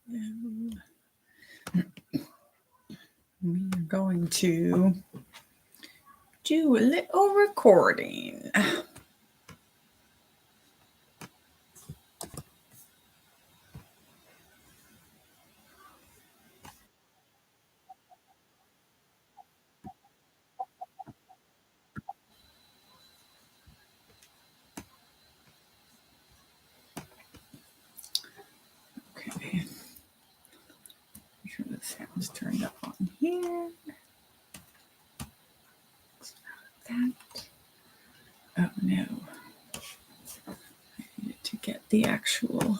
We are going to do a little recording. Okay. Make sure the sound's turned up on here. That. Oh no. I needed to get the actual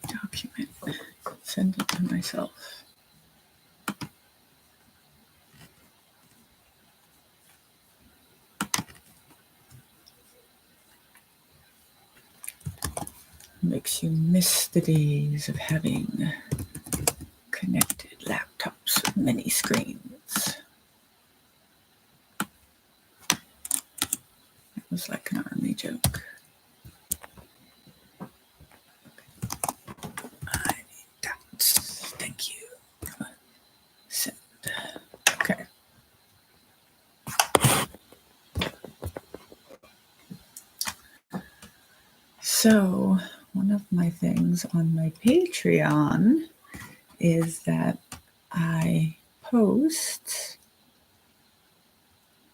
document. Send it to myself. Makes you miss the days of having connected laptops with many screens. It was like an army joke. I need that. Thank you. Send. Okay. So, one of my things on my Patreon is that I post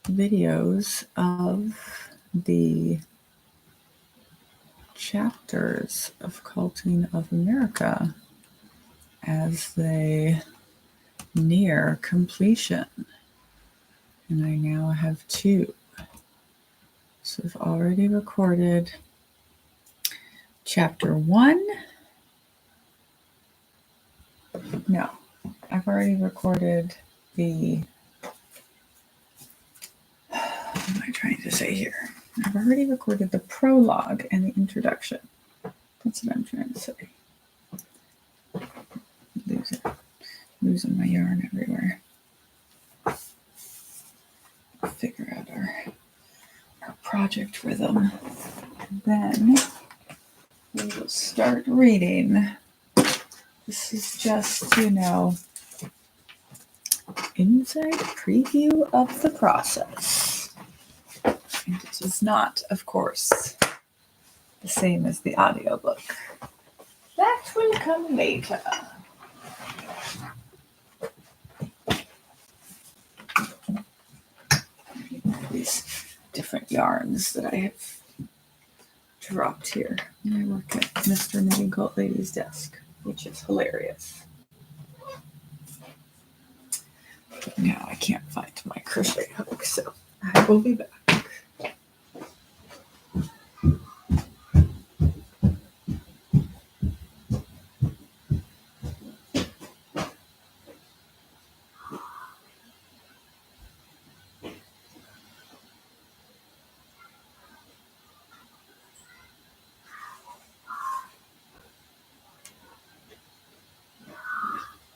videos of the chapters of Culting of America as they near completion. And I now have 2. So I've already recorded chapter 1. No, I've already recorded the, what am I trying to say here? I've already recorded the prologue and the introduction. That's what I'm trying to say. Losing my yarn everywhere. Figure out our project rhythm. And then we will start reading. This is just, inside preview of the process. And it is not, of course, the same as the audiobook. That will come later. These different yarns that I have dropped here. And I work at Mr. Knitting Quilt Lady's desk, which is hilarious. But now I can't find my crochet hook, so I will be back.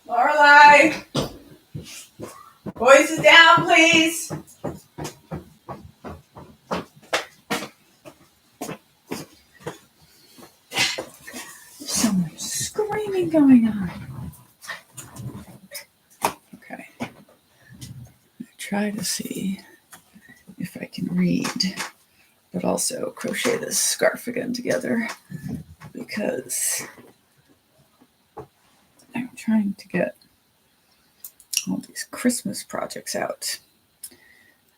Lorelai! Voices down, please! There's so much screaming going on. Okay. I try to see if I can read, but also crochet this scarf again together because I'm trying to get all these Christmas projects out.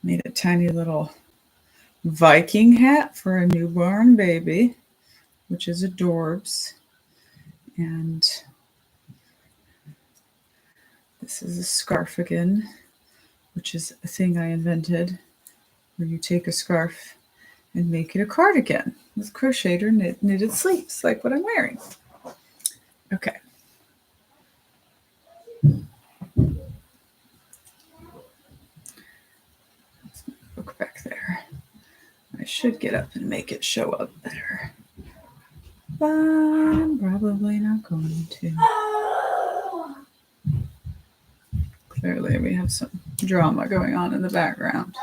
Made a tiny little Viking hat for a newborn baby, which is adorbs. And this is a scarf again, which is a thing I invented, where you take a scarf and make it a cardigan with crocheted or knitted sleeves, like what I'm wearing. Okay. Look back there. I should get up and make it show up better. But I'm probably not going to. Clearly, we have some drama going on in the background.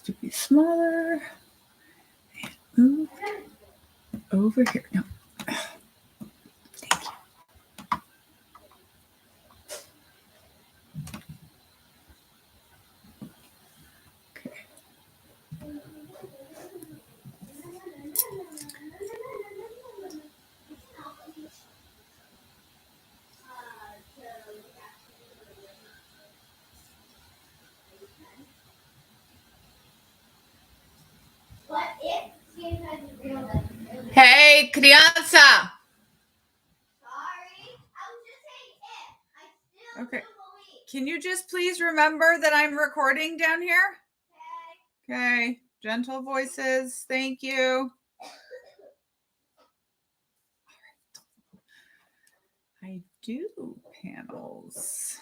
to be smaller. And move over here. No. Thank you. Okay. Hey, crianza. Okay. Can you just please remember that I'm recording down here? Okay. Gentle voices. Thank you. I do panels.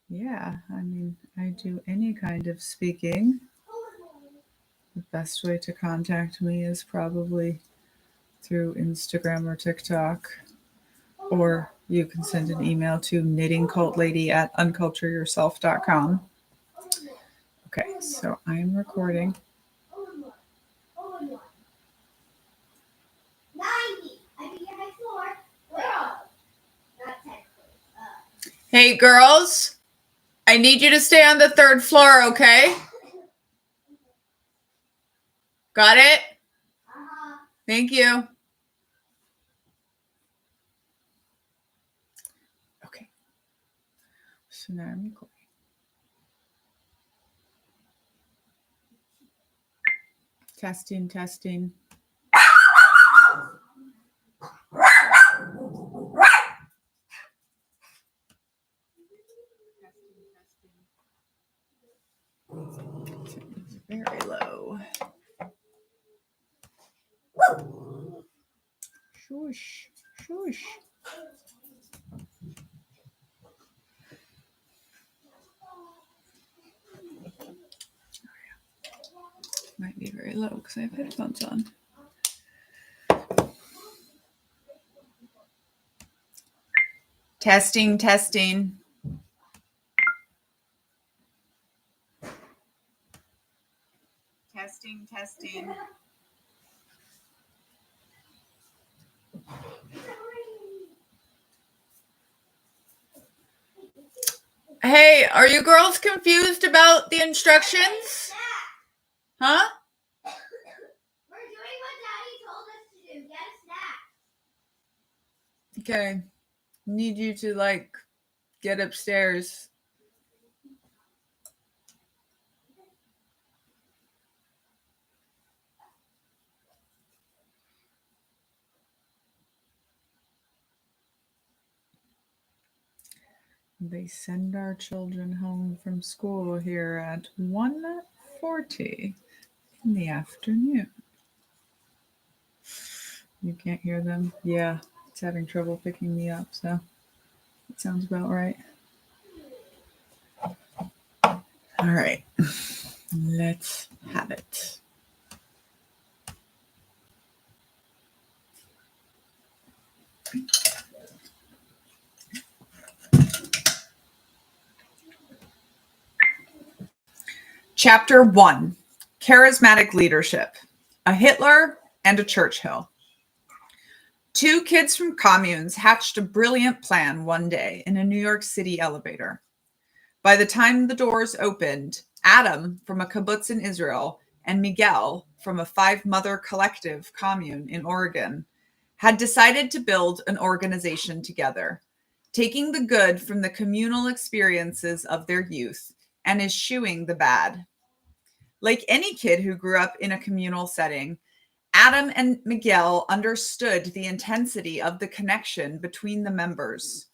Yeah, I mean, I do any kind of speaking. The best way to contact me is probably through Instagram or TikTok, or you can send an email to knittingcultlady@uncultureyourself.com. Okay, so I'm recording. Hey, girls, I need you to stay on the 3rd floor, okay? Got it? Thank you. Okay. So now I'm recording. Testing, testing. Very low. Shush, shush. Might be very low because I have headphones on. Testing, testing. Testing, testing. Hey, are you girls confused about the instructions? Huh? We're doing what Daddy told us to do. Get a snack. Okay. Need you to get upstairs. They send our children home from school here at 1:40 in the afternoon. You can't hear them? Yeah, it's having trouble picking me up, so that sounds about right. All right, let's have it. Chapter 1, Charismatic Leadership, a Hitler and a Churchill. 2 kids from communes hatched a brilliant plan one day in a New York City elevator. By the time the doors opened, Adam from a kibbutz in Israel and Miguel from a 5-mother collective commune in Oregon had decided to build an organization together, taking the good from the communal experiences of their youth and eschewing the bad. Like any kid who grew up in a communal setting, Adam and Miguel understood the intensity of the connection between the members,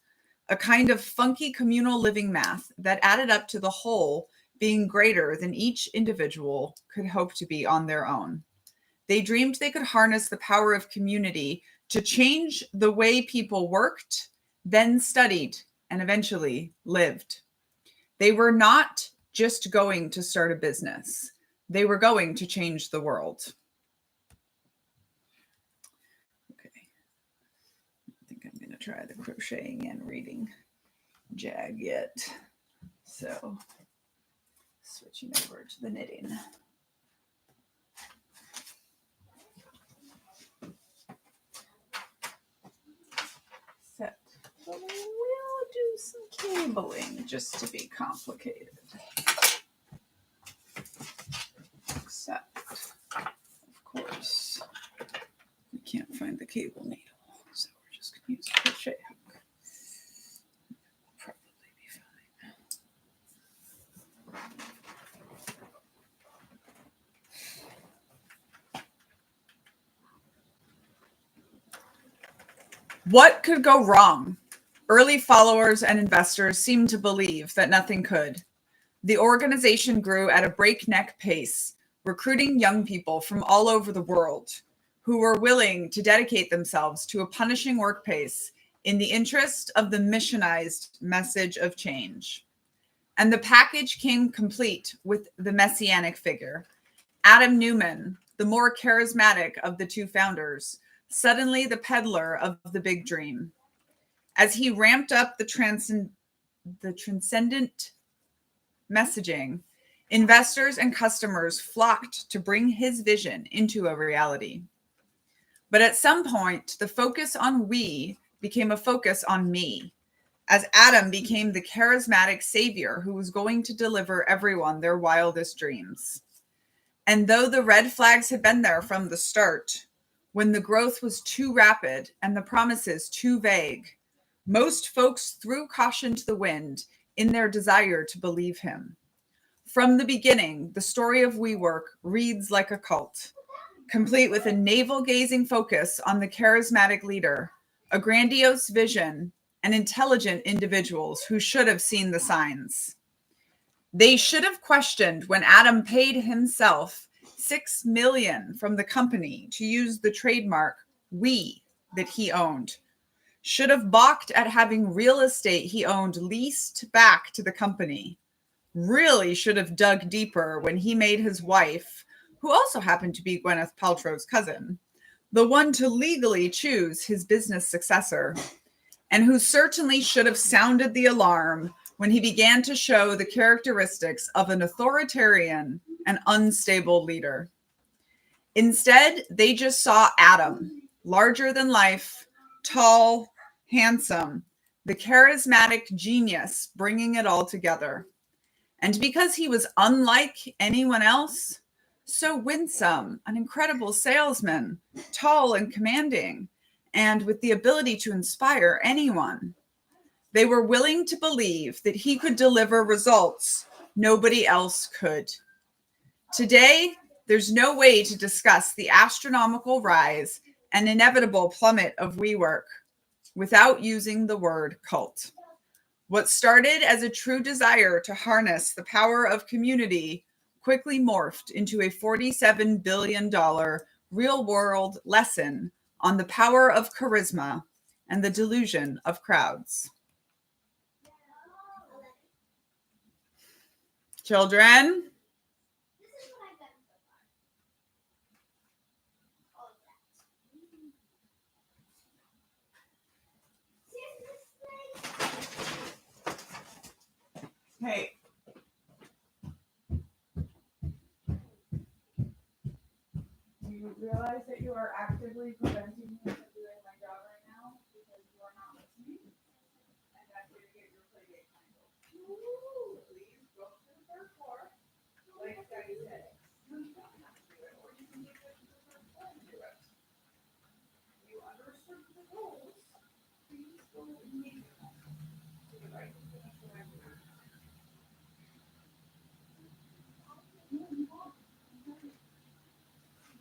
a kind of funky communal living math that added up to the whole being greater than each individual could hope to be on their own. They dreamed they could harness the power of community to change the way people worked, then studied, and eventually lived. They were not just going to start a business. They were going to change the world. Okay. I think I'm going to try the crocheting and reading jag yet. So Switching over to the knitting. Set. But we'll do some cabling just to be complicated. Except, of course, we can't find the cable needle, so we're just going to use a crochet hook. Probably be fine. What could go wrong? Early followers and investors seemed to believe that nothing could. The organization grew at a breakneck pace, recruiting young people from all over the world who were willing to dedicate themselves to a punishing work pace in the interest of the missionized message of change. And the package came complete with the messianic figure. Adam Newman, the more charismatic of the two founders, suddenly the peddler of the big dream. As he ramped up the transcendent messaging, investors and customers flocked to bring his vision into a reality. But at some point, the focus on we became a focus on me, as Adam became the charismatic savior who was going to deliver everyone their wildest dreams. And though the red flags had been there from the start, when the growth was too rapid and the promises too vague, most folks threw caution to the wind in their desire to believe him. From the beginning, the story of WeWork reads like a cult, complete with a navel-gazing focus on the charismatic leader, a grandiose vision, and intelligent individuals who should have seen the signs. They should have questioned when Adam paid himself $6 million from the company to use the trademark "we" that he owned. Should have balked at having real estate he owned leased back to the company. Really should have dug deeper when he made his wife, who also happened to be Gwyneth Paltrow's cousin, the one to legally choose his business successor, and who certainly should have sounded the alarm when he began to show the characteristics of an authoritarian and unstable leader. Instead, they just saw Adam, larger than life, tall, handsome, the charismatic genius bringing it all together. And because he was unlike anyone else, so winsome, an incredible salesman, tall and commanding, and with the ability to inspire anyone, they were willing to believe that he could deliver results nobody else could. Today, there's no way to discuss the astronomical rise and inevitable plummet of WeWork without using the word cult. What started as a true desire to harness the power of community quickly morphed into a $47 billion real-world lesson on the power of charisma and the delusion of crowds. Children? Hey. Do you realize that you are actively preventing me from doing my job right now because you are not listening? And that's going to get your playdate handled. So please go to the third floor, like Daddy said. You don't have to do it, or you can leave it to the third floor and do it. You understood the rules. Please go immediately to the right.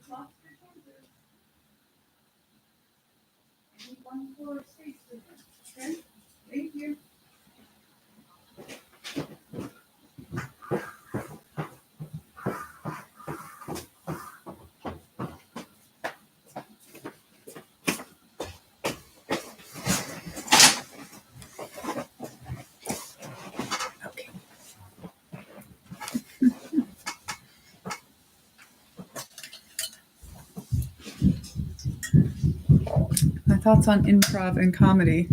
Lost your chances. I need one floor space for this. Okay? Thank you. Okay. My thoughts on improv and comedy,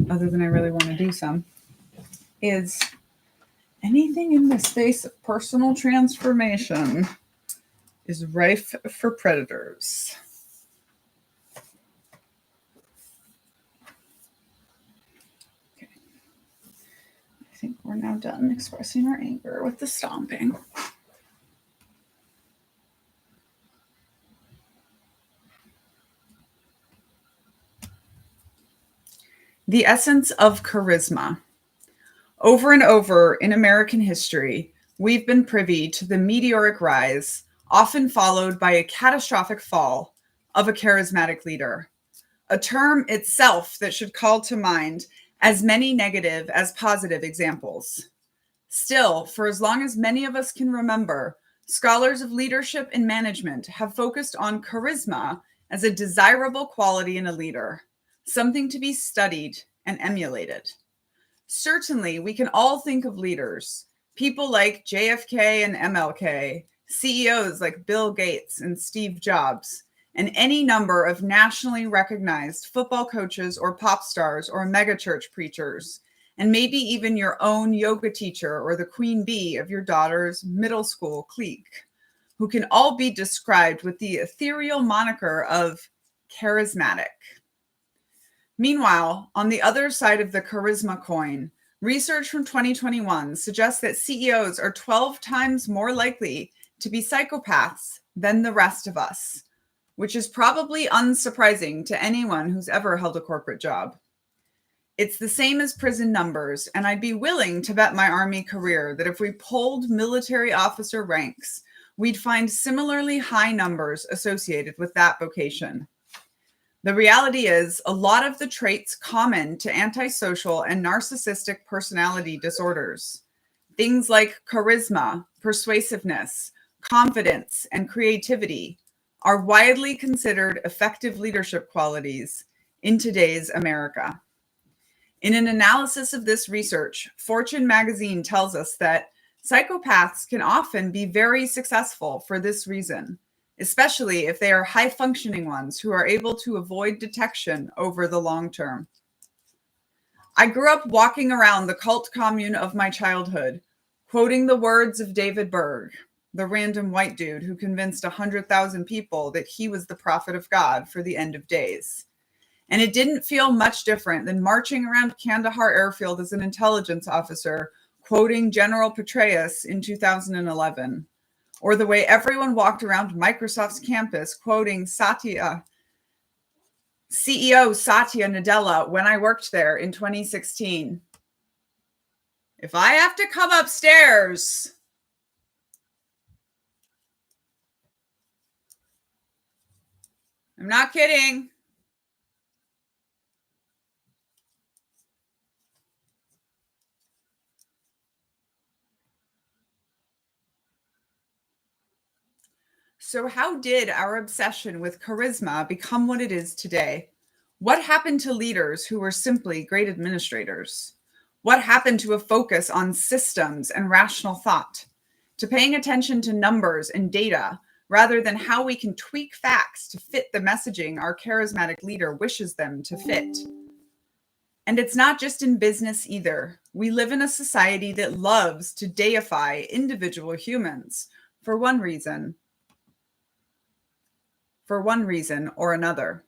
other than I really want to do some, is Anything in the space of personal transformation is rife for predators. Okay. I think we're now done expressing our anger with the stomping. The essence of charisma. Over and over in American history, we've been privy to the meteoric rise, often followed by a catastrophic fall, of a charismatic leader, a term itself that should call to mind as many negative as positive examples. Still, for as long as many of us can remember, scholars of leadership and management have focused on charisma as a desirable quality in a leader, something to be studied and emulated. Certainly, we can all think of leaders, people like JFK and MLK, CEOs like Bill Gates and Steve Jobs, and any number of nationally recognized football coaches or pop stars or megachurch preachers, and maybe even your own yoga teacher or the queen bee of your daughter's middle school clique, who can all be described with the ethereal moniker of charismatic. Meanwhile, on the other side of the charisma coin, research from 2021 suggests that CEOs are 12 times more likely to be psychopaths than the rest of us, which is probably unsurprising to anyone who's ever held a corporate job. It's the same as prison numbers, and I'd be willing to bet my Army career that if we polled military officer ranks, we'd find similarly high numbers associated with that vocation. The reality is, a lot of the traits common to antisocial and narcissistic personality disorders, things like charisma, persuasiveness, confidence, and creativity, are widely considered effective leadership qualities in today's America. In an analysis of this research, Fortune magazine tells us that psychopaths can often be very successful for this reason, especially if they are high-functioning ones who are able to avoid detection over the long term. I grew up walking around the cult commune of my childhood, quoting the words of David Berg, the random white dude who convinced 100,000 people that he was the prophet of God for the end of days. And it didn't feel much different than marching around Kandahar airfield as an intelligence officer, quoting General Petraeus in 2011. Or the way everyone walked around Microsoft's campus quoting CEO Satya Nadella when I worked there in 2016. If I have to come upstairs, I'm not kidding. So how did our obsession with charisma become what it is today? What happened to leaders who were simply great administrators? What happened to a focus on systems and rational thought? To paying attention to numbers and data rather than how we can tweak facts to fit the messaging our charismatic leader wishes them to fit? And it's not just in business either. We live in a society that loves to deify individual humans for one reason or another.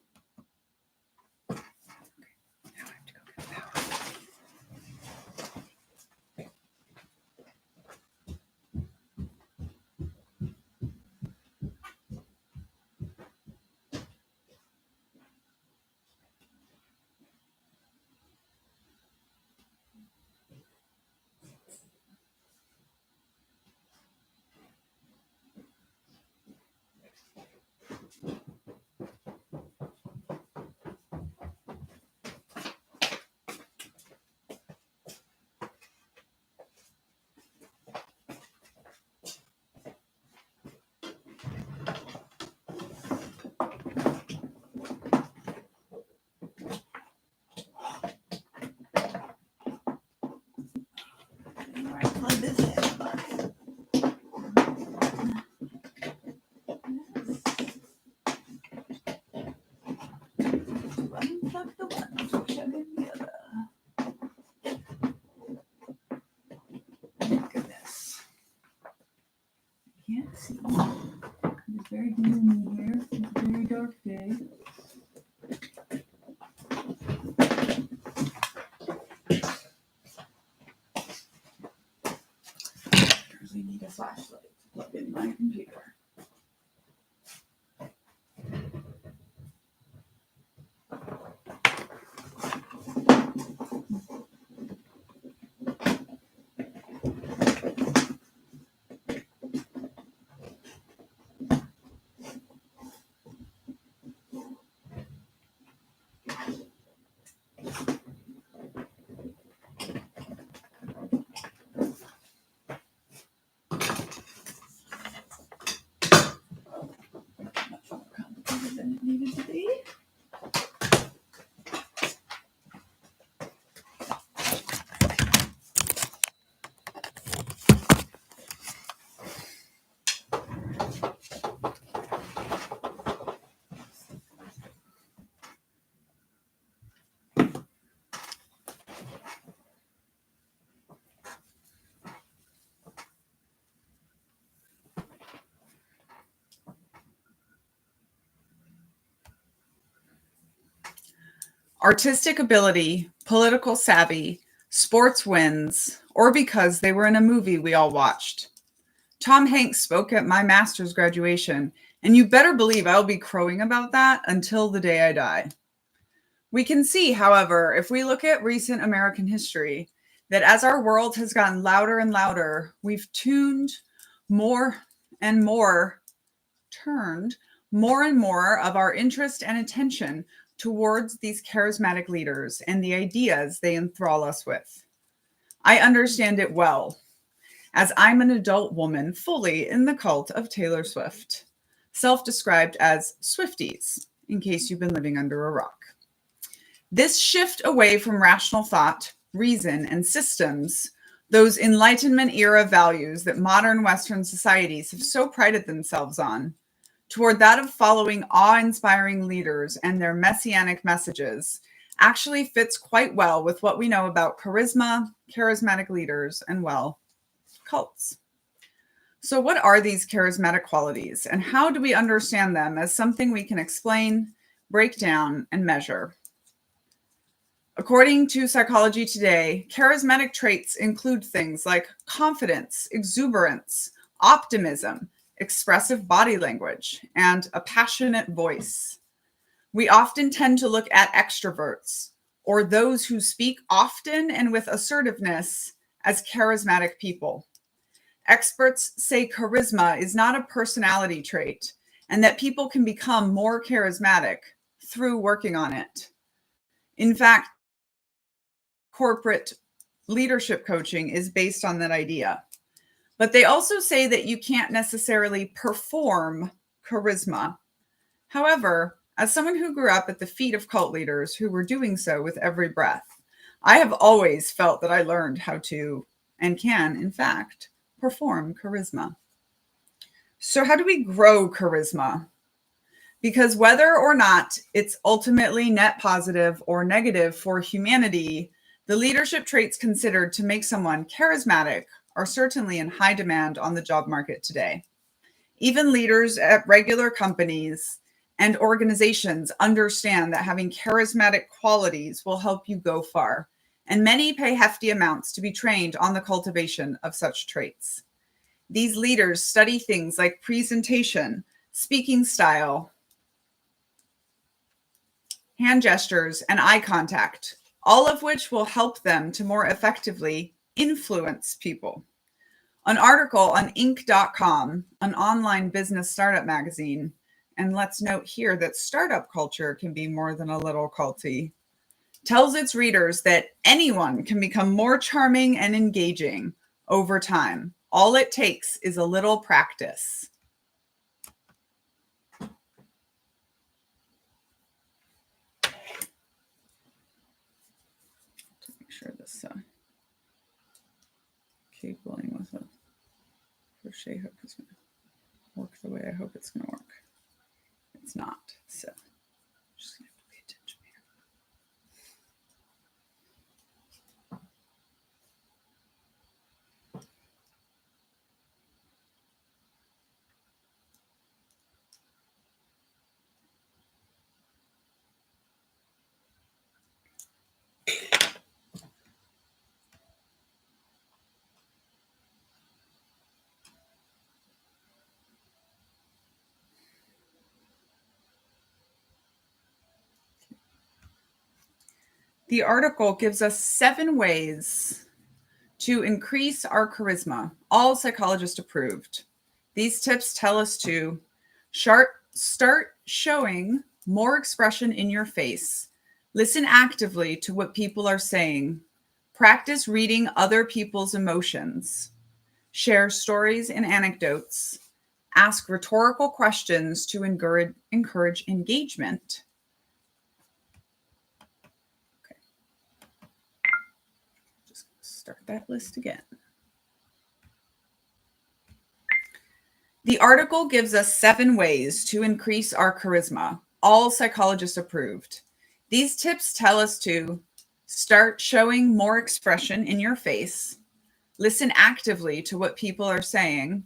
can't see. It's very gloomy here. It's a very dark day. I really need a flashlight to plug in my computer. Much more complicated than it needed to be. Artistic ability, political savvy, sports wins, or because they were in a movie we all watched. Tom Hanks spoke at my master's graduation, and you better believe I'll be crowing about that until the day I die. We can see, however, if we look at recent American history, that as our world has gotten louder and louder, we've turned more and more of our interest and attention towards these charismatic leaders and the ideas they enthrall us with. I understand it well, as I'm an adult woman fully in the cult of Taylor Swift, self-described as Swifties, in case you've been living under a rock. This shift away from rational thought, reason, and systems, those Enlightenment era values that modern Western societies have so prided themselves on, toward that of following awe-inspiring leaders and their messianic messages, actually fits quite well with what we know about charisma, charismatic leaders, and, well, cults. So what are these charismatic qualities, and how do we understand them as something we can explain, break down, and measure? According to Psychology Today, charismatic traits include things like confidence, exuberance, optimism, expressive body language, and a passionate voice. We often tend to look at extroverts, or those who speak often and with assertiveness, as charismatic people. Experts say charisma is not a personality trait, and that people can become more charismatic through working on it. In fact, corporate leadership coaching is based on that idea. But they also say that you can't necessarily perform charisma. However, as someone who grew up at the feet of cult leaders who were doing so with every breath, I have always felt that I learned how to, and can, in fact, perform charisma. So how do we grow charisma? Because whether or not it's ultimately net positive or negative for humanity, the leadership traits considered to make someone charismatic are certainly in high demand on the job market today. Even leaders at regular companies and organizations understand that having charismatic qualities will help you go far, and many pay hefty amounts to be trained on the cultivation of such traits. These leaders study things like presentation, speaking style, hand gestures, and eye contact, all of which will help them to more effectively influence people. An article on Inc.com, an online business startup magazine, and let's note here that startup culture can be more than a little culty, tells its readers that anyone can become more charming and engaging over time. All it takes is a little practice. To make sure this cabling with a crochet hook is going to work the way I hope it's going to work. It's not, so just going to have to pay attention here. The article gives us 7 ways to increase our charisma, all psychologist approved. These tips tell us to start showing more expression in your face, listen actively to what people are saying, practice reading other people's emotions, share stories and anecdotes, ask rhetorical questions to encourage engagement. Okay, just start that list again. The article gives us 7 ways to increase our charisma, all psychologist approved. These tips tell us to start showing more expression in your face, listen actively to what people are saying,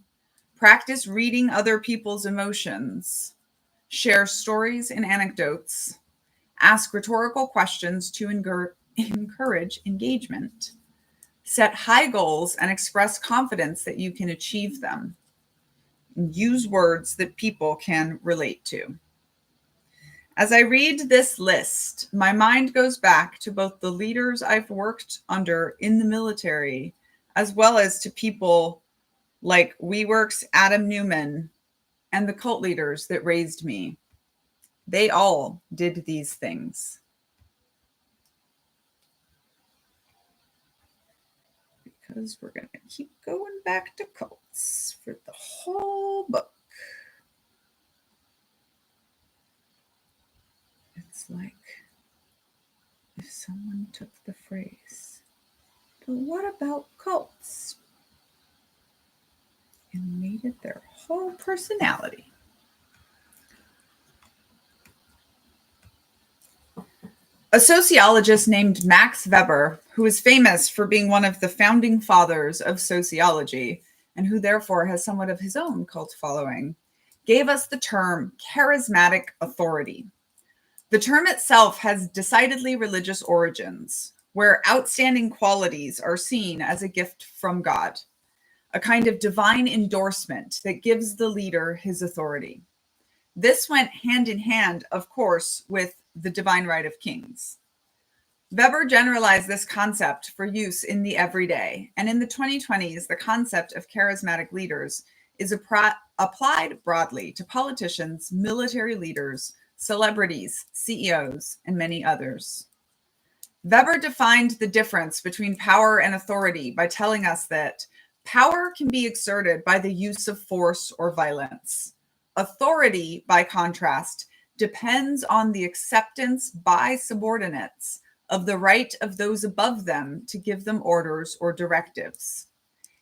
practice reading other people's emotions, share stories and anecdotes, ask rhetorical questions to encourage engagement, set high goals and express confidence that you can achieve them. Use words that people can relate to. As I read this list, my mind goes back to both the leaders I've worked under in the military, as well as to people like WeWork's Adam Newman and the cult leaders that raised me. They all did these things. Because we're going to keep going back to cults for the whole book. It's like if someone took the phrase, "But what about cults?" and made it their whole personality. A sociologist named Max Weber, who is famous for being one of the founding fathers of sociology, and who therefore has somewhat of his own cult following, gave us the term charismatic authority. The term itself has decidedly religious origins, where outstanding qualities are seen as a gift from God, a kind of divine endorsement that gives the leader his authority. This went hand in hand, of course, with the divine right of kings. Weber generalized this concept for use in the everyday, and in the 2020s, the concept of charismatic leaders is applied broadly to politicians, military leaders, celebrities, CEOs, and many others. Weber defined the difference between power and authority by telling us that power can be exerted by the use of force or violence. Authority, by contrast, depends on the acceptance by subordinates of the right of those above them to give them orders or directives.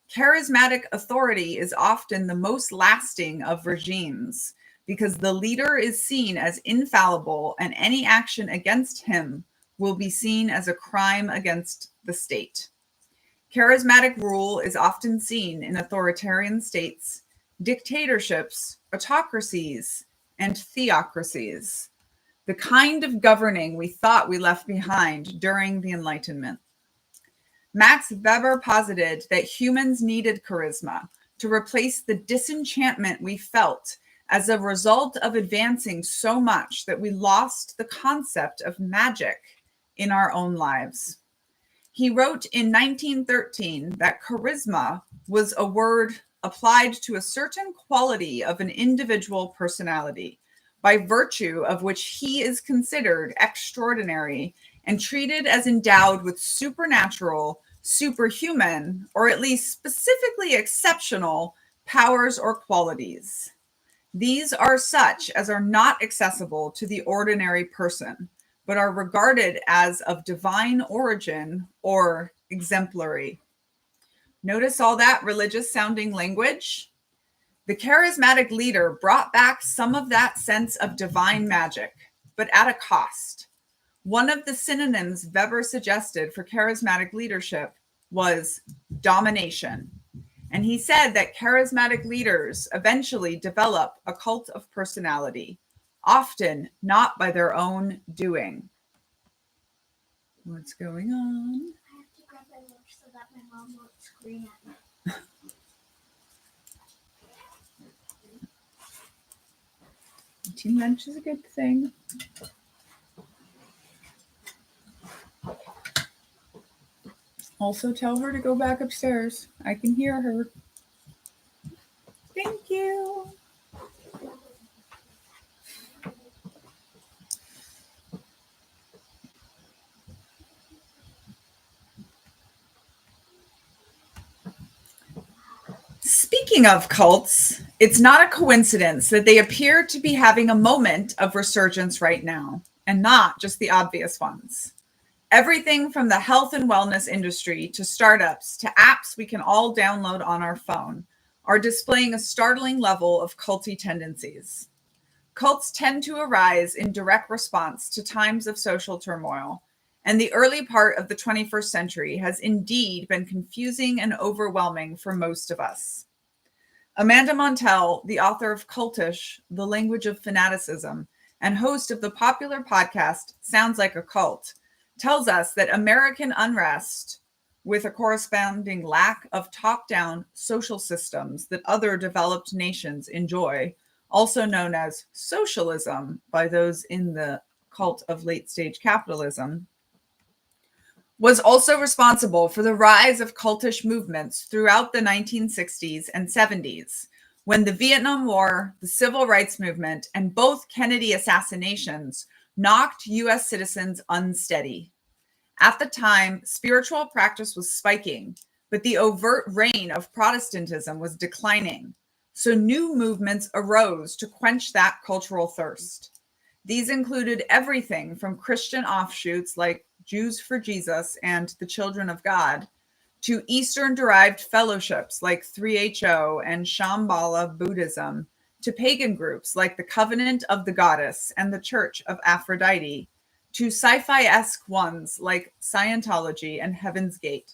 Charismatic authority is often the most lasting of regimes because the leader is seen as infallible and any action against him will be seen as a crime against the state. Charismatic rule is often seen in authoritarian states, dictatorships, autocracies, and theocracies, the kind of governing we thought we left behind during the Enlightenment. Max Weber posited that humans needed charisma to replace the disenchantment we felt as a result of advancing so much that we lost the concept of magic in our own lives. He wrote in 1913 that charisma was a word applied to a certain quality of an individual personality, by virtue of which he is considered extraordinary and treated as endowed with supernatural, superhuman, or at least specifically exceptional powers or qualities. These are such as are not accessible to the ordinary person, but are regarded as of divine origin or exemplary. Notice all that religious sounding language? The charismatic leader brought back some of that sense of divine magic, but at a cost. One of the synonyms Weber suggested for charismatic leadership was domination. And he said that charismatic leaders eventually develop a cult of personality, often not by their own doing. What's going on? I have to grab my lunch so that my mom won't scream at me. Eating lunch is a good thing. Also, tell her to go back upstairs. I can hear her. Thank you. Speaking of cults, it's not a coincidence that they appear to be having a moment of resurgence right now, and not just the obvious ones. Everything from the health and wellness industry to startups to apps we can all download on our phone are displaying a startling level of culty tendencies. Cults tend to arise in direct response to times of social turmoil, and the early part of the 21st century has indeed been confusing and overwhelming for most of us. Amanda Montell, the author of Cultish, The Language of Fanaticism, and host of the popular podcast Sounds Like a Cult, tells us that American unrest, with a corresponding lack of top-down social systems that other developed nations enjoy, also known as socialism by those in the cult of late-stage capitalism, was also responsible for the rise of cultish movements throughout the 1960s and 70s, when the Vietnam War, the Civil Rights Movement, and both Kennedy assassinations knocked U.S. citizens unsteady. At the time, spiritual practice was spiking, but the overt reign of Protestantism was declining, so new movements arose to quench that cultural thirst. These included everything from Christian offshoots like Jews for Jesus and the Children of God, to Eastern-derived fellowships like 3HO and Shambhala Buddhism, to pagan groups like the Covenant of the Goddess and the Church of Aphrodite, to sci-fi-esque ones like Scientology and Heaven's Gate.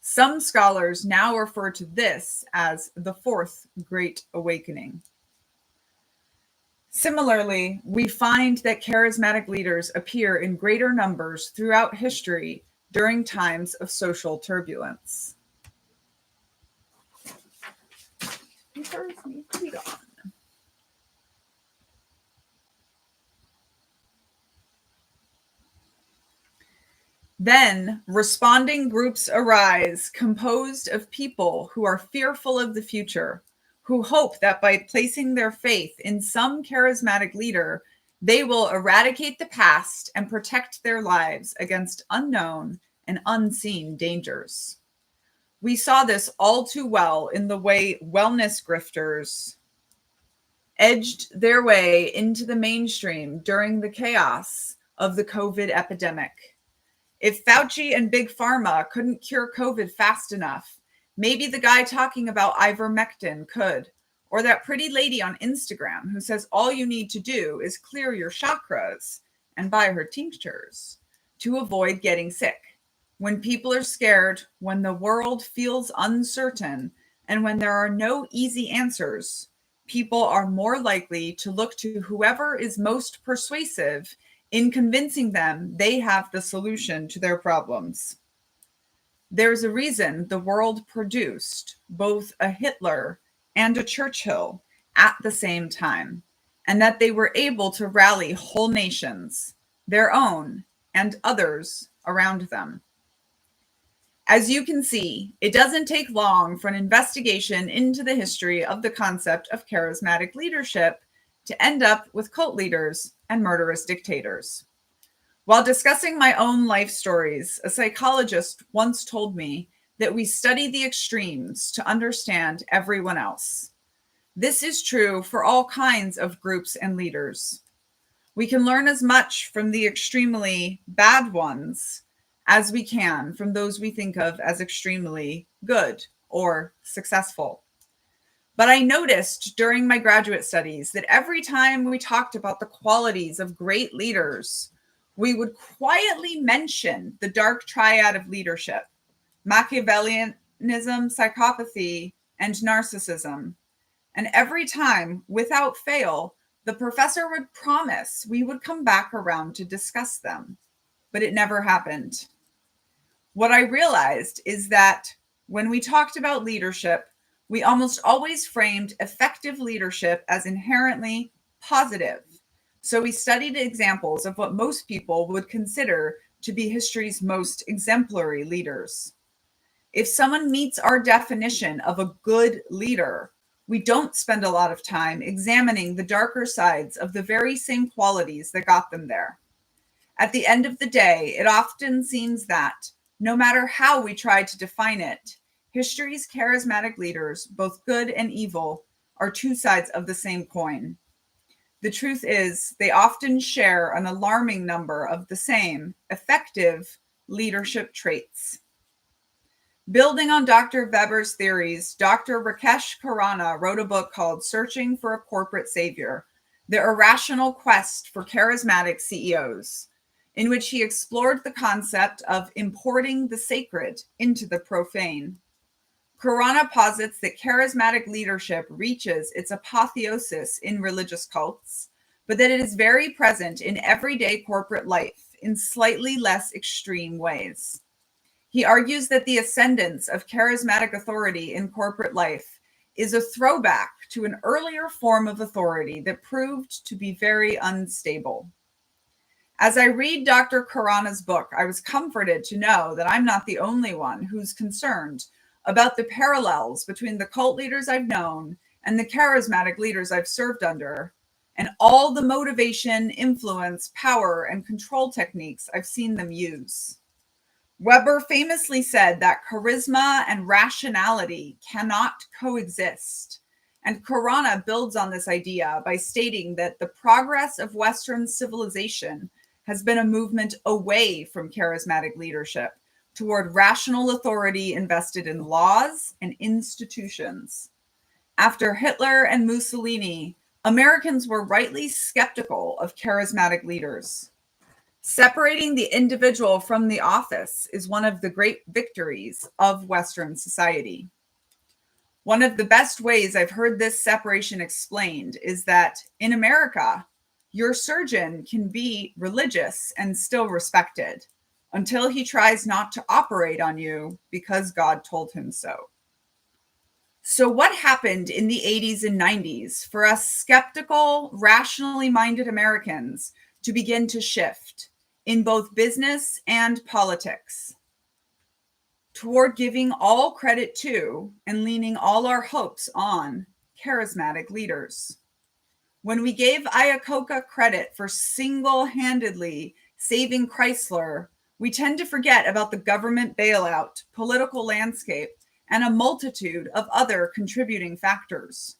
Some scholars now refer to this as the Fourth Great Awakening. Similarly, we find that charismatic leaders appear in greater numbers throughout history during times of social turbulence. Papers need to be gone. Then, responding groups arise composed of people who are fearful of the future, who hope that by placing their faith in some charismatic leader, they will eradicate the past and protect their lives against unknown and unseen dangers. We saw this all too well in the way wellness grifters edged their way into the mainstream during the chaos of the COVID epidemic. If Fauci and Big Pharma couldn't cure COVID fast enough, maybe the guy talking about ivermectin could, or that pretty lady on Instagram who says all you need to do is clear your chakras and buy her tinctures to avoid getting sick. When people are scared, when the world feels uncertain, and when there are no easy answers, people are more likely to look to whoever is most persuasive in convincing them they have the solution to their problems. There's a reason the world produced both a Hitler and a Churchill at the same time, and that they were able to rally whole nations, their own and others around them. As you can see, it doesn't take long for an investigation into the history of the concept of charismatic leadership to end up with cult leaders and murderous dictators. While discussing my own life stories, a psychologist once told me that we study the extremes to understand everyone else. This is true for all kinds of groups and leaders. We can learn as much from the extremely bad ones as we can from those we think of as extremely good or successful. But I noticed during my graduate studies that every time we talked about the qualities of great leaders, we would quietly mention the dark triad of leadership: Machiavellianism, psychopathy, and narcissism. And every time, without fail, the professor would promise we would come back around to discuss them. But it never happened. What I realized is that when we talked about leadership, we almost always framed effective leadership as inherently positive. So we studied examples of what most people would consider to be history's most exemplary leaders. If someone meets our definition of a good leader, we don't spend a lot of time examining the darker sides of the very same qualities that got them there. At the end of the day, it often seems that, no matter how we try to define it, history's charismatic leaders, both good and evil, are two sides of the same coin. The truth is, they often share an alarming number of the same effective leadership traits. Building on Dr. Weber's theories, Dr. Rakesh Khurana wrote a book called Searching for a Corporate Savior: The Irrational Quest for Charismatic CEOs, in which he explored the concept of importing the sacred into the profane. Khurana posits that charismatic leadership reaches its apotheosis in religious cults, but that it is very present in everyday corporate life in slightly less extreme ways. He argues that the ascendance of charismatic authority in corporate life is a throwback to an earlier form of authority that proved to be very unstable. As I read Dr. Khurana's book, I was comforted to know that I'm not the only one who's concerned about the parallels between the cult leaders I've known and the charismatic leaders I've served under, and all the motivation, influence, power, and control techniques I've seen them use. Weber famously said that charisma and rationality cannot coexist. And Khurana builds on this idea by stating that the progress of Western civilization has been a movement away from charismatic leadership toward rational authority invested in laws and institutions. After Hitler and Mussolini, Americans were rightly skeptical of charismatic leaders. Separating the individual from the office is one of the great victories of Western society. One of the best ways I've heard this separation explained is that in America, your surgeon can be religious and still respected until he tries not to operate on you because God told him so. So what happened in the 80s and 90s for us skeptical, rationally minded Americans to begin to shift in both business and politics toward giving all credit to and leaning all our hopes on charismatic leaders? When we gave Iacocca credit for single-handedly saving Chrysler, we tend to forget about the government bailout, political landscape, and a multitude of other contributing factors.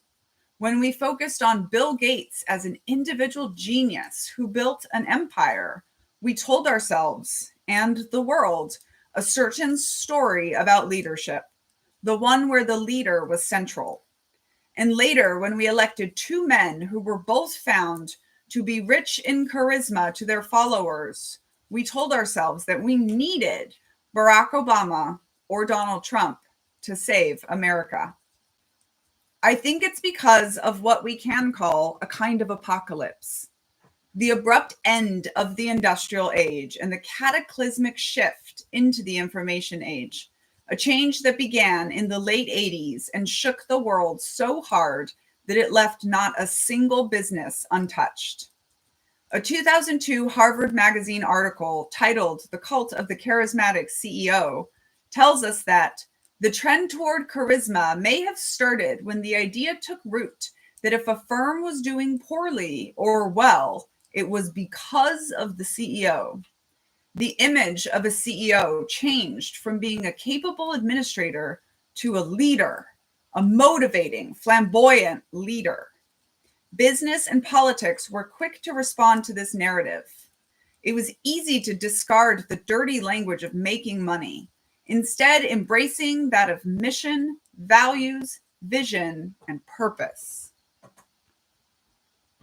When we focused on Bill Gates as an individual genius who built an empire, we told ourselves and the world a certain story about leadership, the one where the leader was central. And later, when we elected two men who were both found to be rich in charisma to their followers, we told ourselves that we needed Barack Obama or Donald Trump to save America. I think it's because of what we can call a kind of apocalypse. The abrupt end of the industrial age and the cataclysmic shift into the information age, a change that began in the late 80s and shook the world so hard that it left not a single business untouched. A 2002 Harvard Magazine article titled "The Cult of the Charismatic CEO" tells us that the trend toward charisma may have started when the idea took root that if a firm was doing poorly or well, it was because of the CEO. The image of a CEO changed from being a capable administrator to a leader, a motivating, flamboyant leader. Business and politics were quick to respond to this narrative. It was easy to discard the dirty language of making money, instead embracing that of mission, values, vision, and purpose.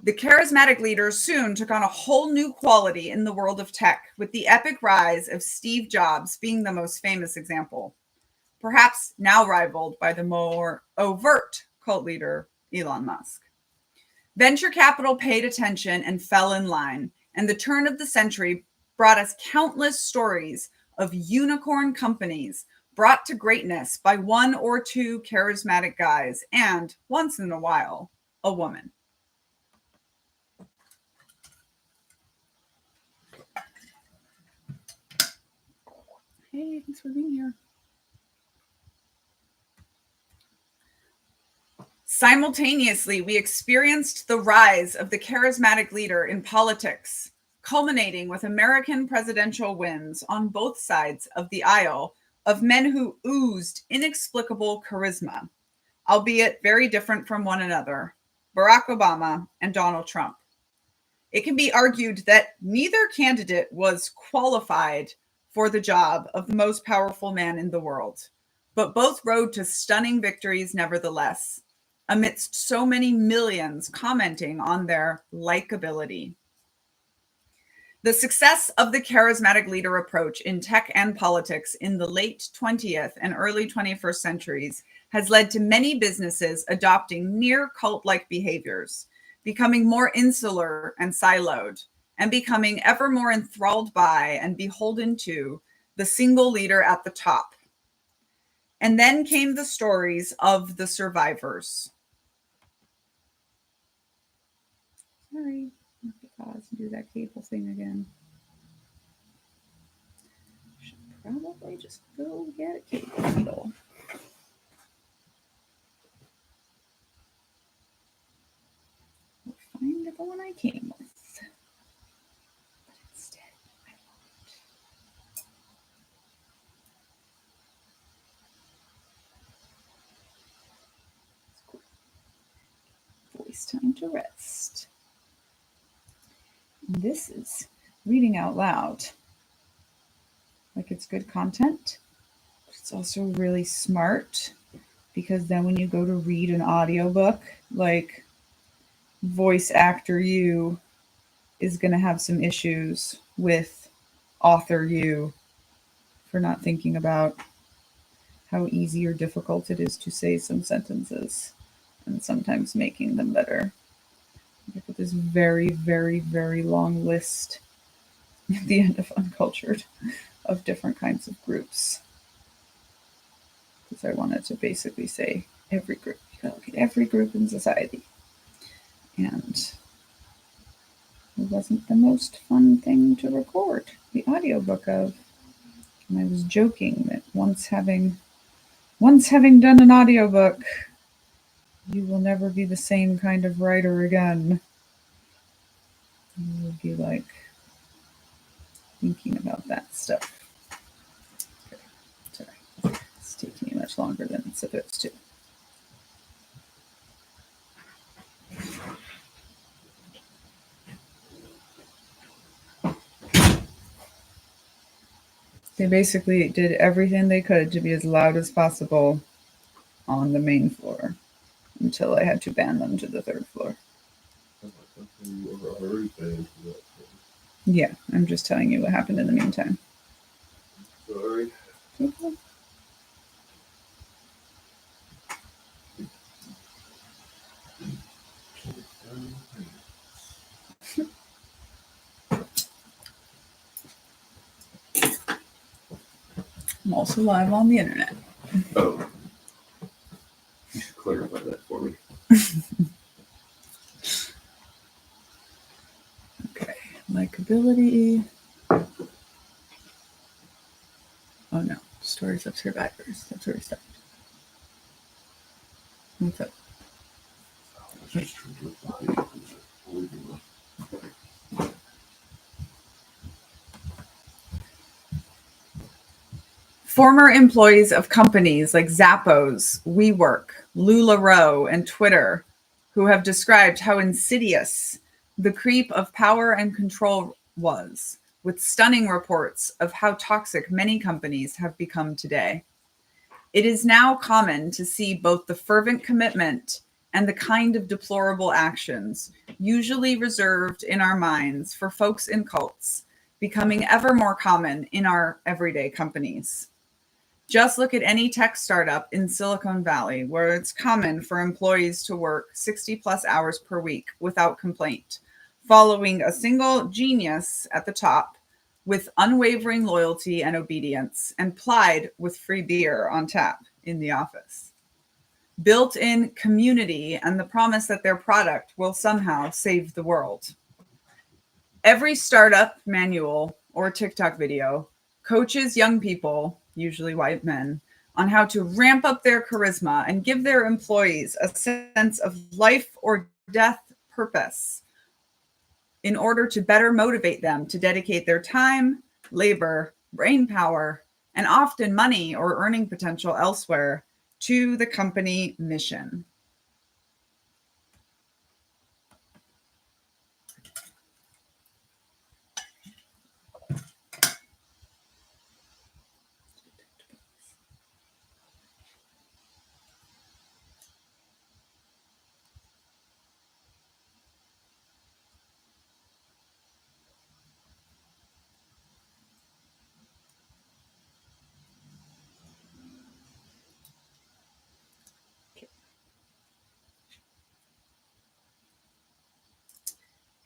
The charismatic leaders soon took on a whole new quality in the world of tech, with the epic rise of Steve Jobs being the most famous example, perhaps now rivaled by the more overt cult leader, Elon Musk. Venture capital paid attention and fell in line, and the turn of the century brought us countless stories of unicorn companies brought to greatness by one or two charismatic guys and, once in a while, a woman. Hey, thanks for being here. Simultaneously, we experienced the rise of the charismatic leader in politics, culminating with American presidential wins on both sides of the aisle of men who oozed inexplicable charisma, albeit very different from one another, Barack Obama and Donald Trump. It can be argued that neither candidate was qualified for the job of the most powerful man in the world, but both rode to stunning victories nevertheless, amidst so many millions commenting on their likability. The success of the charismatic leader approach in tech and politics in the late 20th and early 21st centuries has led to many businesses adopting near cult-like behaviors, becoming more insular and siloed, and becoming ever more enthralled by and beholden to the single leader at the top. And then came the stories of the survivors. Sorry, I have to pause and do that cable thing again. Should probably just go get a cable needle. Or find the one I came with. But instead, I won't. Voice time to rest. This is reading out loud. Like, it's good content. It's also really smart, because then when you go to read an audiobook, like, voice actor you is going to have some issues with author you for not thinking about how easy or difficult it is to say some sentences and sometimes making them better. I put this very, very, very long list at the end of Uncultured of different kinds of groups, because I wanted to basically say every group. You gotta look at every group in society. And it wasn't the most fun thing to record the audiobook of. And I was joking that once having done an audiobook, you will never be the same kind of writer again. You will be like thinking about that stuff. Okay. Sorry. It's taking me much longer than it's supposed to. They basically did everything they could to be as loud as possible on the main floor until I had to ban them to the third floor. Yeah, I'm just telling you what happened in the meantime. Sorry. Okay. I'm also live on the internet. Oh. You should clarify that for me. Okay, likability. Oh no, stories of survivors. That's where we stopped. What's up? Former employees of companies like Zappos, WeWork, LuLaRoe, and Twitter, who have described how insidious the creep of power and control was, with stunning reports of how toxic many companies have become today. It is now common to see both the fervent commitment and the kind of deplorable actions, usually reserved in our minds for folks in cults, becoming ever more common in our everyday companies. Just look at any tech startup in Silicon Valley, where it's common for employees to work 60 plus hours per week without complaint, following a single genius at the top with unwavering loyalty and obedience, and plied with free beer on tap in the office. Built-in community and the promise that their product will somehow save the world. Every startup manual or TikTok video coaches young people, usually white men, on how to ramp up their charisma and give their employees a sense of life or death purpose in order to better motivate them to dedicate their time, labor, brain power, and often money or earning potential elsewhere to the company mission.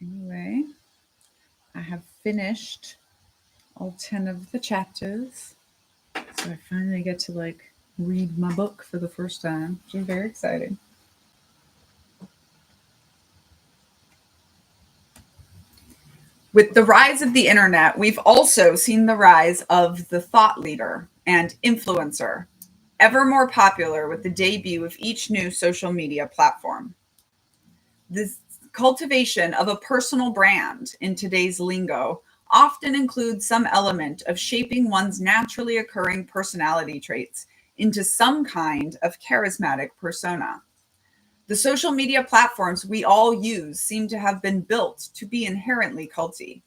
Anyway, I have finished all 10 of the chapters. So I finally get to read my book for the first time, which is very exciting. With the rise of the internet, we've also seen the rise of the thought leader and influencer, ever more popular with the debut of each new social media platform. This cultivation of a personal brand in today's lingo often includes some element of shaping one's naturally occurring personality traits into some kind of charismatic persona. The social media platforms we all use seem to have been built to be inherently culty,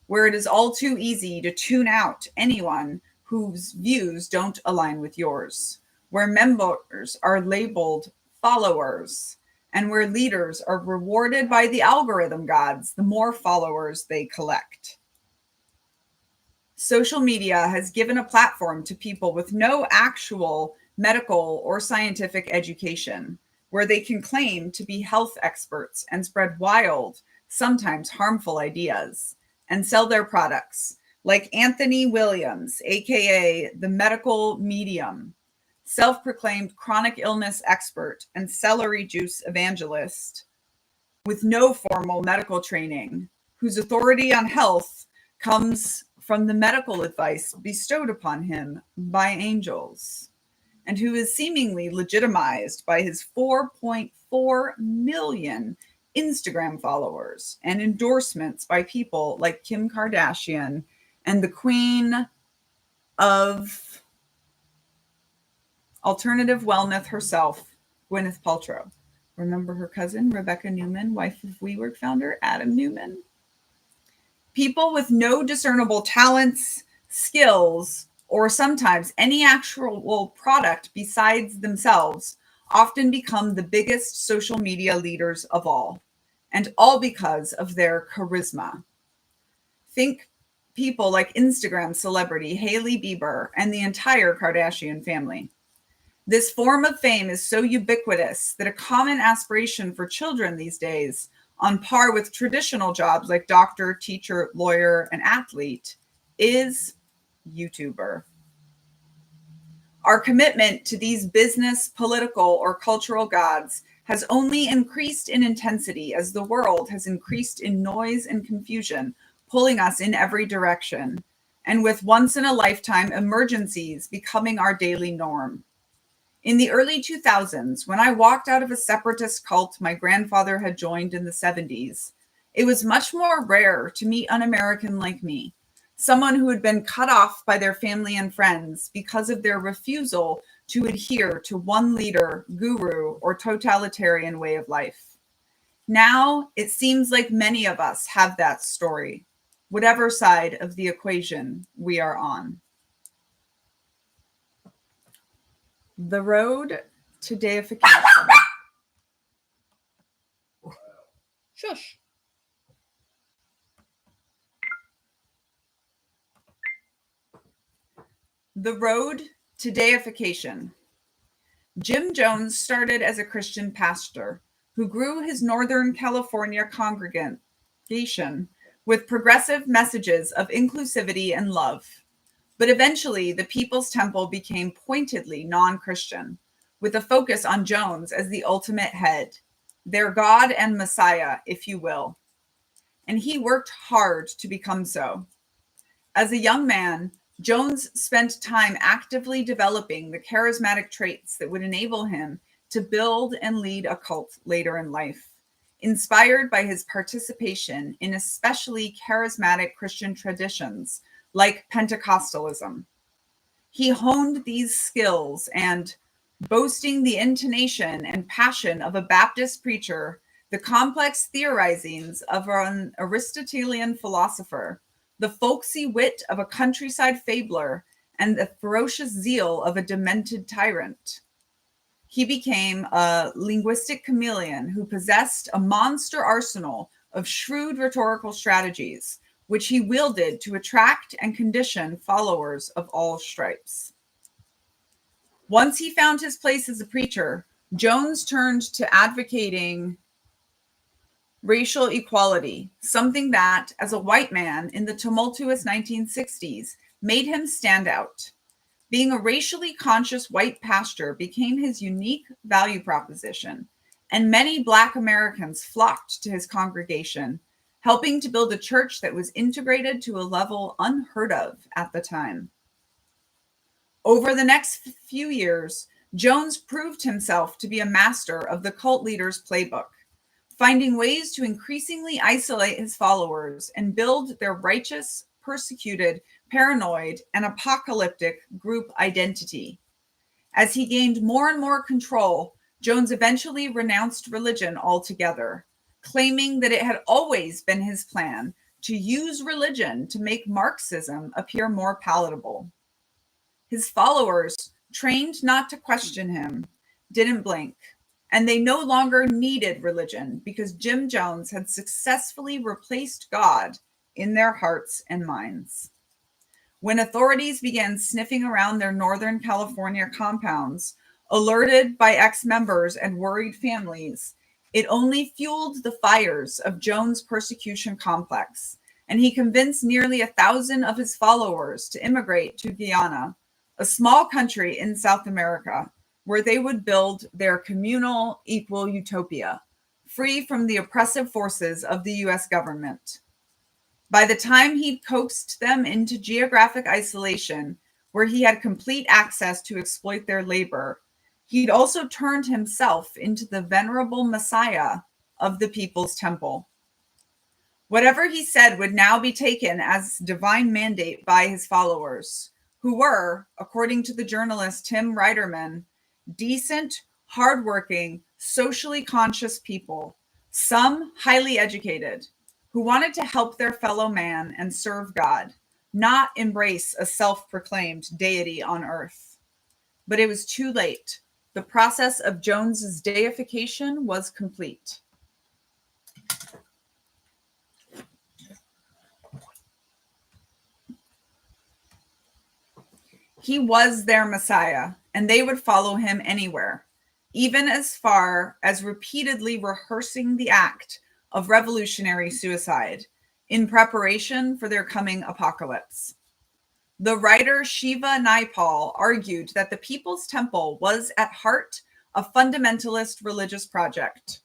where it is all too easy to tune out anyone whose views don't align with yours, where members are labeled followers, and where leaders are rewarded by the algorithm gods the more followers they collect. Social media has given a platform to people with no actual medical or scientific education, where they can claim to be health experts and spread wild, sometimes harmful ideas, and sell their products, like Anthony Williams, aka the medical medium, self-proclaimed chronic illness expert and celery juice evangelist with no formal medical training, whose authority on health comes from the medical advice bestowed upon him by angels, and who is seemingly legitimized by his 4.4 million Instagram followers and endorsements by people like Kim Kardashian and the queen of alternative wellness herself, Gwyneth Paltrow. Remember her cousin, Rebecca Newman, wife of WeWork founder Adam Newman? People with no discernible talents, skills, or sometimes any actual product besides themselves often become the biggest social media leaders of all, and all because of their charisma. Think people like Instagram celebrity Hailey Bieber and the entire Kardashian family. This form of fame is so ubiquitous that a common aspiration for children these days, on par with traditional jobs like doctor, teacher, lawyer, and athlete, is YouTuber. Our commitment to these business, political, or cultural gods has only increased in intensity as the world has increased in noise and confusion, pulling us in every direction, and with once-in-a-lifetime emergencies becoming our daily norm. In the early 2000s, when I walked out of a separatist cult my grandfather had joined in the 70s, it was much more rare to meet an American like me, someone who had been cut off by their family and friends because of their refusal to adhere to one leader, guru, or totalitarian way of life. Now, it seems like many of us have that story, whatever side of the equation we are on. The road to deification. Shush. The road to deification. Jim Jones started as a Christian pastor who grew his Northern California congregation with progressive messages of inclusivity and love. But eventually, the People's Temple became pointedly non-Christian, with a focus on Jones as the ultimate head, their God and Messiah, if you will. And he worked hard to become so. As a young man, Jones spent time actively developing the charismatic traits that would enable him to build and lead a cult later in life, inspired by his participation in especially charismatic Christian traditions like Pentecostalism. He honed these skills and, boasting the intonation and passion of a Baptist preacher, the complex theorizings of an Aristotelian philosopher, the folksy wit of a countryside fabler, and the ferocious zeal of a demented tyrant. He became a linguistic chameleon who possessed a monster arsenal of shrewd rhetorical strategies, which he wielded to attract and condition followers of all stripes. Once he found his place as a preacher, Jones turned to advocating racial equality, something that, as a white man in the tumultuous 1960s, made him stand out. Being a racially conscious white pastor became his unique value proposition, and many Black Americans flocked to his congregation, helping to build a church that was integrated to a level unheard of at the time. Over the next few years, Jones proved himself to be a master of the cult leader's playbook, finding ways to increasingly isolate his followers and build their righteous, persecuted, paranoid, and apocalyptic group identity. As he gained more and more control, Jones eventually renounced religion altogether, claiming that it had always been his plan to use religion to make Marxism appear more palatable. His followers, trained not to question him, didn't blink, and they no longer needed religion because Jim Jones had successfully replaced God in their hearts and minds. When authorities began sniffing around their Northern California compounds, alerted by ex-members and worried families, it only fueled the fires of Jones' persecution complex, and he convinced nearly 1,000 of his followers to immigrate to Guyana, a small country in South America, where they would build their communal equal utopia, free from the oppressive forces of the US government. By the time he'd coaxed them into geographic isolation, where he had complete access to exploit their labor, he'd also turned himself into the venerable Messiah of the People's Temple. Whatever he said would now be taken as divine mandate by his followers, who were, according to the journalist Tim Reiterman, decent, hardworking, socially conscious people, some highly educated, who wanted to help their fellow man and serve God, not embrace a self-proclaimed deity on earth. But it was too late. The process of Jones's deification was complete. He was their Messiah, and they would follow him anywhere, even as far as repeatedly rehearsing the act of revolutionary suicide in preparation for their coming apocalypse. The writer Shiva Naipaul argued that the People's Temple was at heart a fundamentalist religious project.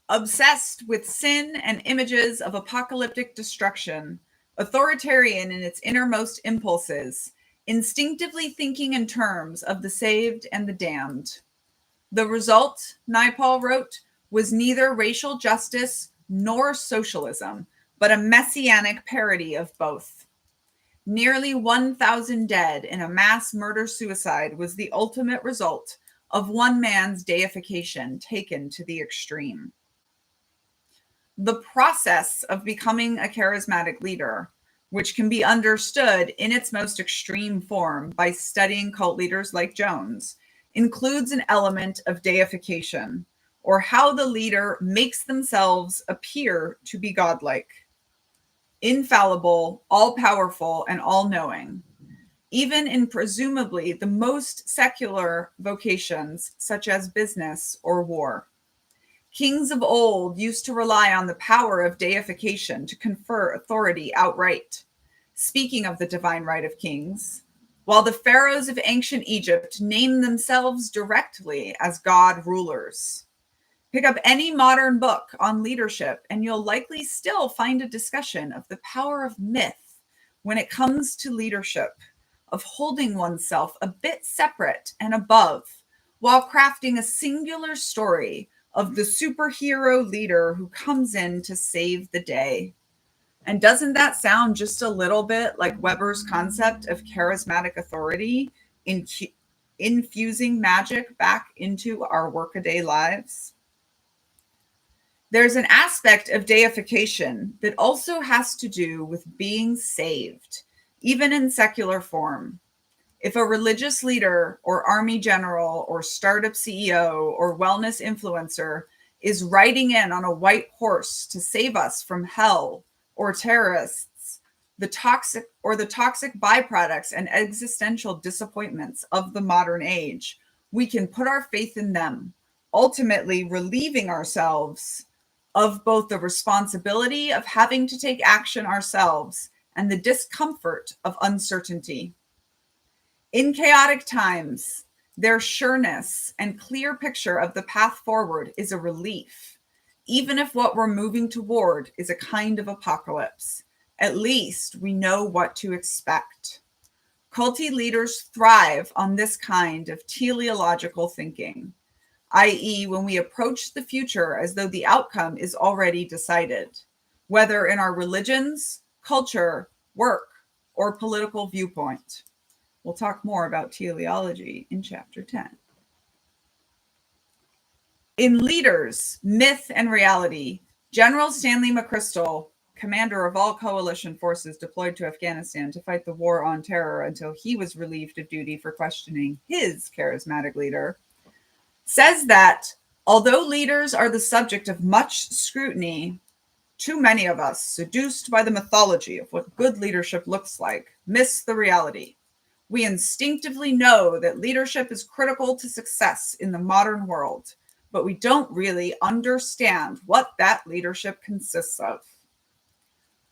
Obsessed with sin and images of apocalyptic destruction, authoritarian in its innermost impulses, instinctively thinking in terms of the saved and the damned. The result, Naipaul wrote, was neither racial justice nor socialism, but a messianic parody of both. Nearly 1,000 dead in a mass murder-suicide was the ultimate result of one man's deification taken to the extreme. The process of becoming a charismatic leader, which can be understood in its most extreme form by studying cult leaders like Jones, includes an element of deification, or how the leader makes themselves appear to be godlike, infallible, all-powerful, and all-knowing, even in presumably the most secular vocations such as business or war. Kings of old used to rely on the power of deification to confer authority outright. Speaking of the divine right of kings, while the pharaohs of ancient Egypt named themselves directly as god rulers. Pick up any modern book on leadership, and you'll likely still find a discussion of the power of myth when it comes to leadership, of holding oneself a bit separate and above while crafting a singular story of the superhero leader who comes in to save the day. And doesn't that sound just a little bit like Weber's concept of charismatic authority, infusing magic back into our workaday lives? There's an aspect of deification that also has to do with being saved, even in secular form. If a religious leader or army general or startup CEO or wellness influencer is riding in on a white horse to save us from hell or terrorists, the toxic byproducts and existential disappointments of the modern age, we can put our faith in them, ultimately relieving ourselves of both the responsibility of having to take action ourselves and the discomfort of uncertainty. In chaotic times, their sureness and clear picture of the path forward is a relief, even if what we're moving toward is a kind of apocalypse. At least we know what to expect. Culty leaders thrive on this kind of teleological thinking, i.e., when we approach the future as though the outcome is already decided, whether in our religions, culture, work, or political viewpoint. We'll talk more about teleology in chapter 10. In Leaders, Myth and Reality, General Stanley McChrystal, commander of all coalition forces deployed to Afghanistan to fight the war on terror until he was relieved of duty for questioning his charismatic leader, says that although leaders are the subject of much scrutiny, too many of us, seduced by the mythology of what good leadership looks like, miss the reality. We instinctively know that leadership is critical to success in the modern world, but we don't really understand what that leadership consists of.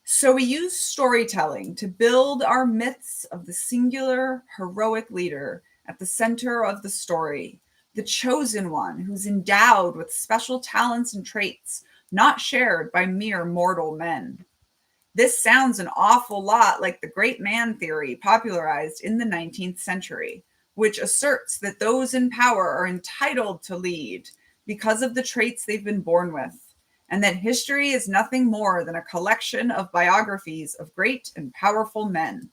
So we use storytelling to build our myths of the singular, heroic leader at the center of the story, the chosen one who's endowed with special talents and traits not shared by mere mortal men. This sounds an awful lot like the great man theory popularized in the 19th century, which asserts that those in power are entitled to lead because of the traits they've been born with, and that history is nothing more than a collection of biographies of great and powerful men.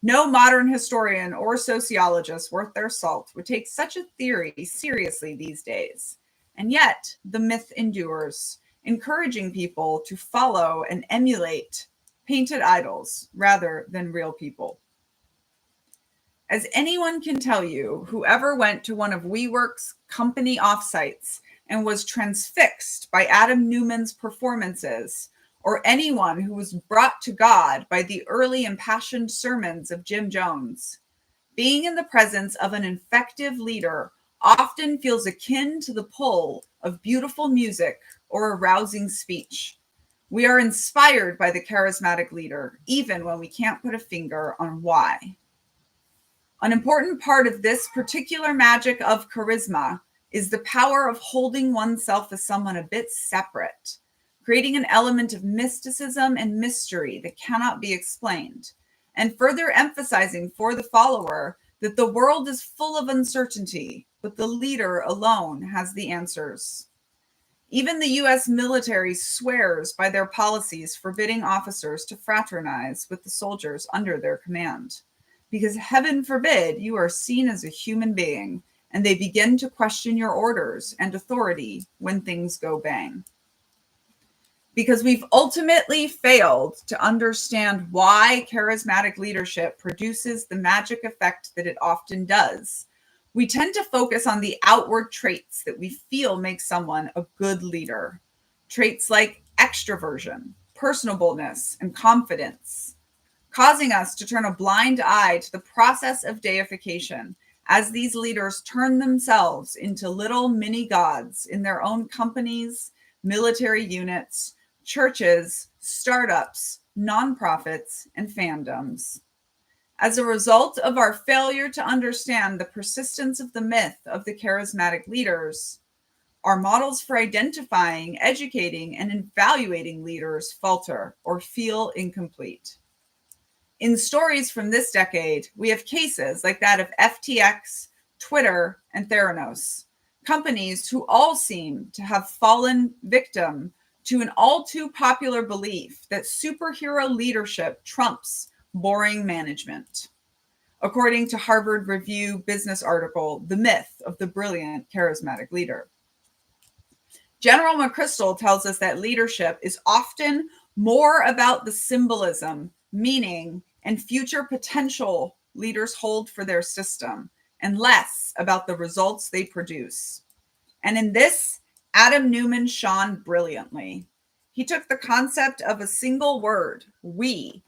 No modern historian or sociologist worth their salt would take such a theory seriously these days. And yet, the myth endures, encouraging people to follow and emulate painted idols rather than real people. As anyone can tell you, whoever went to one of WeWork's company offsites and was transfixed by Adam Newman's performances, or anyone who was brought to God by the early impassioned sermons of Jim Jones, being in the presence of an effective leader often feels akin to the pull of beautiful music or a rousing speech. We are inspired by the charismatic leader, even when we can't put a finger on why. An important part of this particular magic of charisma is the power of holding oneself as someone a bit separate, creating an element of mysticism and mystery that cannot be explained, and further emphasizing for the follower that the world is full of uncertainty, but the leader alone has the answers. Even the US military swears by their policies forbidding officers to fraternize with the soldiers under their command, because heaven forbid you are seen as a human being and they begin to question your orders and authority when things go bang. Because we've ultimately failed to understand why charismatic leadership produces the magic effect that it often does, we tend to focus on the outward traits that we feel make someone a good leader. Traits like extroversion, personableness, and confidence, causing us to turn a blind eye to the process of deification as these leaders turn themselves into little mini gods in their own companies, military units, churches, startups, nonprofits, and fandoms. As a result of our failure to understand the persistence of the myth of the charismatic leaders, Our models for identifying, educating, and evaluating leaders falter or feel incomplete. In stories from this decade, we have cases like that of FTX, Twitter, and Theranos, companies who all seem to have fallen victim to an all too popular belief that superhero leadership trumps boring management. According to Harvard Review business article, The Myth of the Brilliant Charismatic Leader. General McChrystal tells us that leadership is often more about the symbolism, meaning, and future potential leaders hold for their system, and less about the results they produce. And in this, Adam Newman shone brilliantly. He took the concept of a single word, we,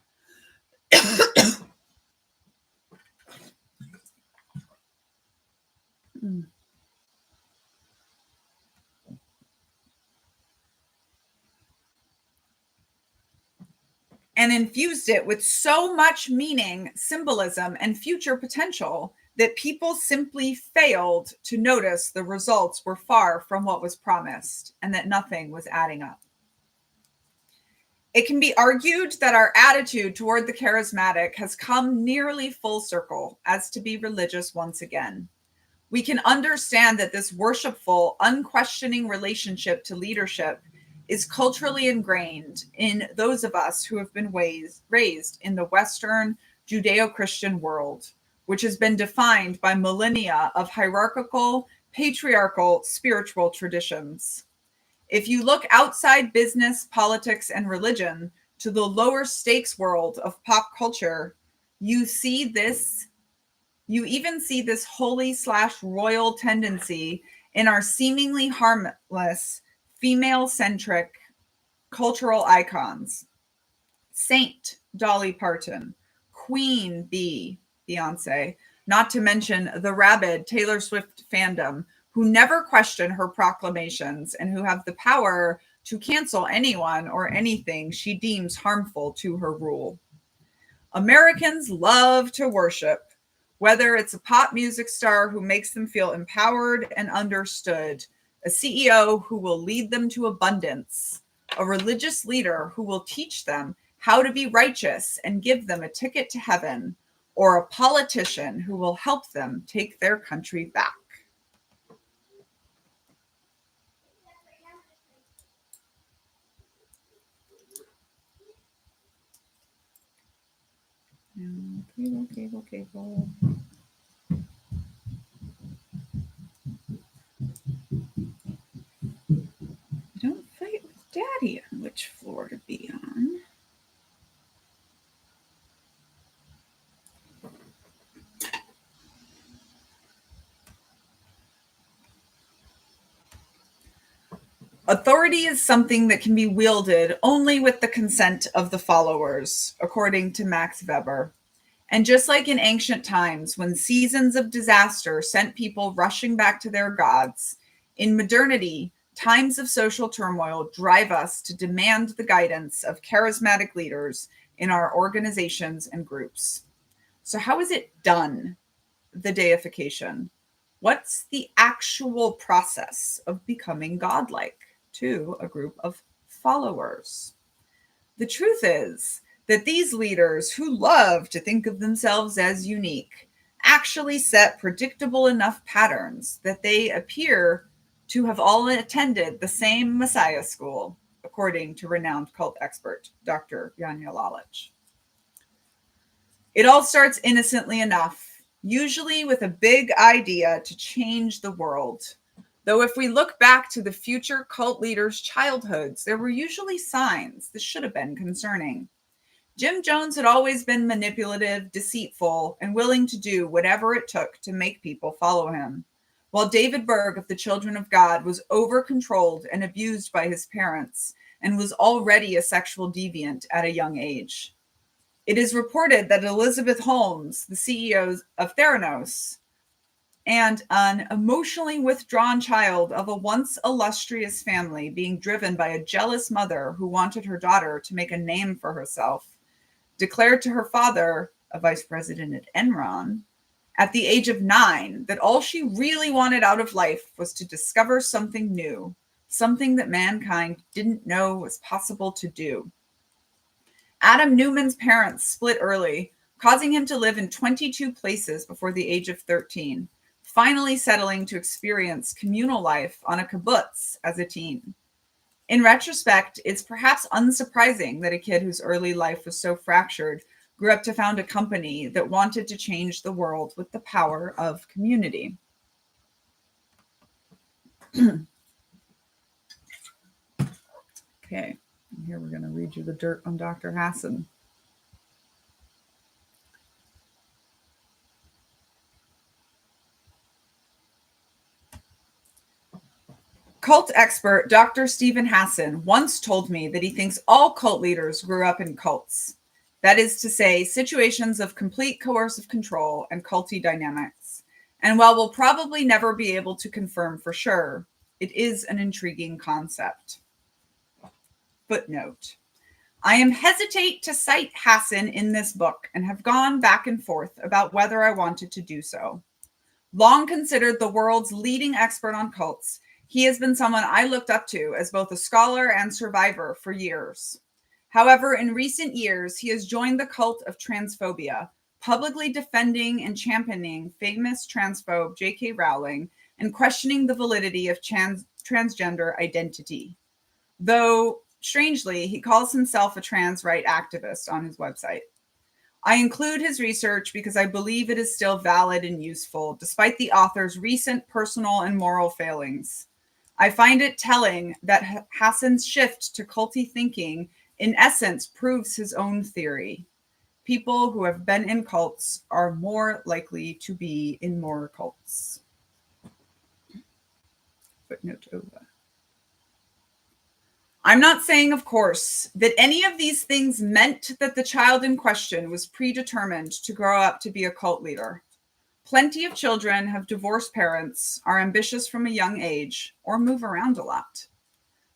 and infused it with so much meaning, symbolism, and future potential that people simply failed to notice the results were far from what was promised and that nothing was adding up. It can be argued that our attitude toward the charismatic has come nearly full circle as to be religious once again. We can understand that this worshipful, unquestioning relationship to leadership is culturally ingrained in those of us who have been raised in the Western Judeo-Christian world, which has been defined by millennia of hierarchical, patriarchal, spiritual traditions. If you look outside business, politics, and religion to the lower stakes world of pop culture, you even see this holy/royal tendency in our seemingly harmless, female-centric cultural icons. Saint Dolly Parton, Queen Bee, Beyonce, not to mention the rabid Taylor Swift fandom, who never question her proclamations and who have the power to cancel anyone or anything she deems harmful to her rule. Americans love to worship, whether it's a pop music star who makes them feel empowered and understood, a CEO who will lead them to abundance, a religious leader who will teach them how to be righteous and give them a ticket to heaven, or a politician who will help them take their country back. Cable. Don't fight with Daddy on which floor to be on. Authority is something that can be wielded only with the consent of the followers, according to Max Weber. And just like in ancient times, when seasons of disaster sent people rushing back to their gods, in modernity, times of social turmoil drive us to demand the guidance of charismatic leaders in our organizations and groups. So how is it done, the deification? What's the actual process of becoming godlike to a group of followers? The truth is that these leaders who love to think of themselves as unique actually set predictable enough patterns that they appear to have all attended the same Messiah school, according to renowned cult expert Dr. Janja Lalich. It all starts innocently enough, usually with a big idea to change the world. Though if we look back to the future cult leaders' childhoods, there were usually signs this should have been concerning. Jim Jones had always been manipulative, deceitful, and willing to do whatever it took to make people follow him, while David Berg of the Children of God was over-controlled and abused by his parents and was already a sexual deviant at a young age. It is reported that Elizabeth Holmes, the CEO of Theranos, and an emotionally withdrawn child of a once illustrious family being driven by a jealous mother who wanted her daughter to make a name for herself, declared to her father, a vice president at Enron, at the age of 9 that all she really wanted out of life was to discover something new, something that mankind didn't know was possible to do. Adam Newman's parents split early, causing him to live in 22 places before the age of 13, finally settling to experience communal life on a kibbutz as a teen. In retrospect, it's perhaps unsurprising that a kid whose early life was so fractured grew up to found a company that wanted to change the world with the power of community. Okay, and here we're going to read you the dirt on Dr. Hassan. Cult expert Dr. Stephen Hassan once told me that he thinks all cult leaders grew up in cults. That is to say, situations of complete coercive control and culty dynamics. And while we'll probably never be able to confirm for sure, it is an intriguing concept. Footnote. I am hesitate to cite Hassan in this book and have gone back and forth about whether I wanted to do so. Long considered the world's leading expert on cults, he has been someone I looked up to as both a scholar and survivor for years. However, in recent years, he has joined the cult of transphobia, publicly defending and championing famous transphobe J.K. Rowling and questioning the validity of transgender identity. Though, strangely, he calls himself a trans right activist on his website. I include his research because I believe it is still valid and useful, despite the author's recent personal and moral failings. I find it telling that Hassan's shift to culty thinking, in essence, proves his own theory. People who have been in cults are more likely to be in more cults. Footnote over. I'm not saying, of course, that any of these things meant that the child in question was predetermined to grow up to be a cult leader. Plenty of children have divorced parents, are ambitious from a young age, or move around a lot.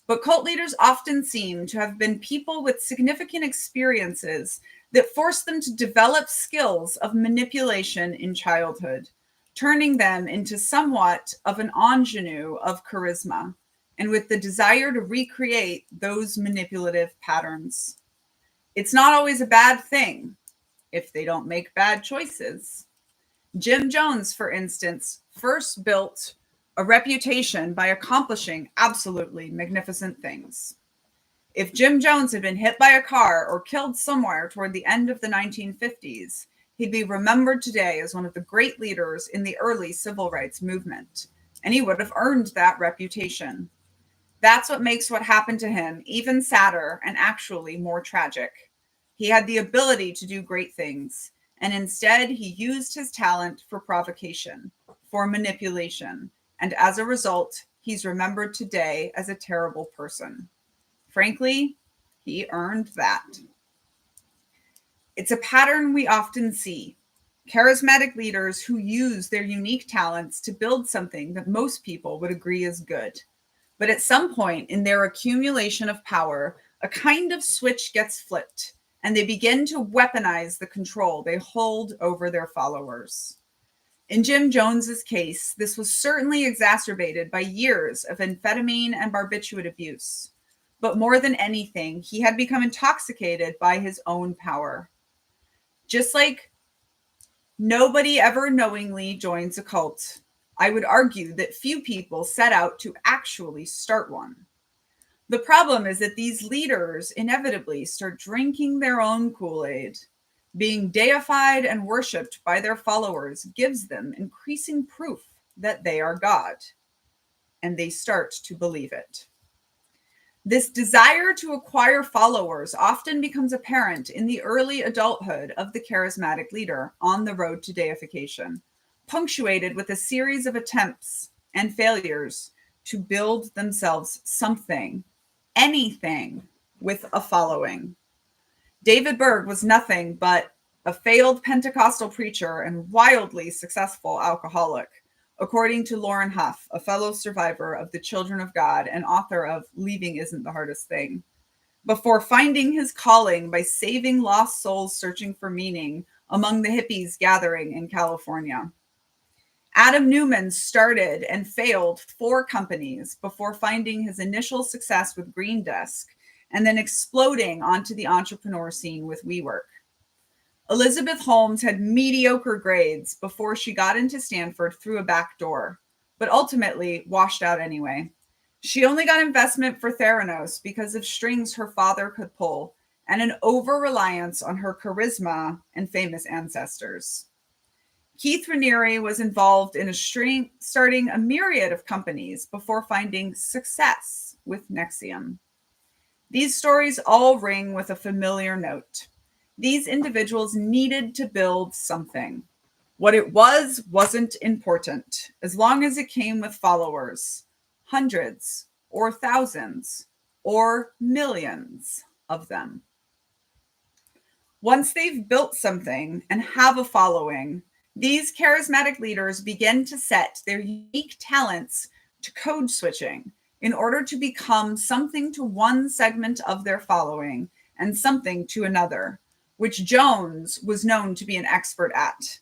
But cult leaders often seem to have been people with significant experiences that force them to develop skills of manipulation in childhood, turning them into somewhat of an ingenue of charisma, and with the desire to recreate those manipulative patterns. It's not always a bad thing if they don't make bad choices. Jim Jones, for instance, first built a reputation by accomplishing absolutely magnificent things. If Jim Jones had been hit by a car or killed somewhere toward the end of the 1950s, he'd be remembered today as one of the great leaders in the early civil rights movement, and he would have earned that reputation. That's what makes what happened to him even sadder and actually more tragic. He had the ability to do great things, and instead he used his talent for provocation, for manipulation, and as a result, he's remembered today as a terrible person. Frankly, he earned that. It's a pattern we often see. Charismatic leaders who use their unique talents to build something that most people would agree is good. But at some point in their accumulation of power, a kind of switch gets flipped, and they begin to weaponize the control they hold over their followers. In Jim Jones's case, this was certainly exacerbated by years of amphetamine and barbiturate abuse. But more than anything, he had become intoxicated by his own power. Just like nobody ever knowingly joins a cult, I would argue that few people set out to actually start one. The problem is that these leaders inevitably start drinking their own Kool-Aid. Being deified and worshipped by their followers gives them increasing proof that they are God, and they start to believe it. This desire to acquire followers often becomes apparent in the early adulthood of the charismatic leader on the road to deification, punctuated with a series of attempts and failures to build themselves something, anything, with a following. David Berg was nothing but a failed Pentecostal preacher and wildly successful alcoholic, according to Lauren Huff, a fellow survivor of the Children of God and author of Leaving Isn't the Hardest Thing. Before finding his calling by saving lost souls searching for meaning among the hippies gathering in California. Adam Newman started and failed 4 companies before finding his initial success with Green Desk and then exploding onto the entrepreneur scene with WeWork. Elizabeth Holmes had mediocre grades before she got into Stanford through a back door, but ultimately washed out anyway. She only got investment for Theranos because of strings her father could pull and an over-reliance on her charisma and famous ancestors. Keith Raniere was involved in starting a myriad of companies before finding success with Nexium. These stories all ring with a familiar note. These individuals needed to build something. What it wasn't important, as long as it came with followers, hundreds or thousands or millions of them. Once they've built something and have a following, these charismatic leaders begin to set their unique talents to code switching in order to become something to one segment of their following and something to another, which Jones was known to be an expert at.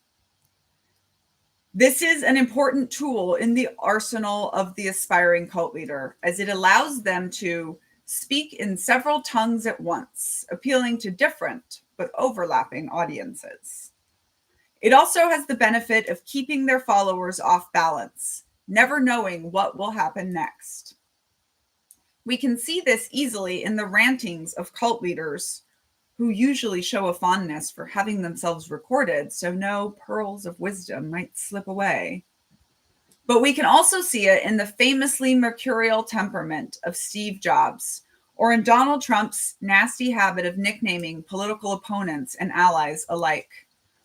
This is an important tool in the arsenal of the aspiring cult leader, as it allows them to speak in several tongues at once, appealing to different but overlapping audiences. It also has the benefit of keeping their followers off balance, never knowing what will happen next. We can see this easily in the rantings of cult leaders who usually show a fondness for having themselves recorded so no pearls of wisdom might slip away. But we can also see it in the famously mercurial temperament of Steve Jobs, or in Donald Trump's nasty habit of nicknaming political opponents and allies alike,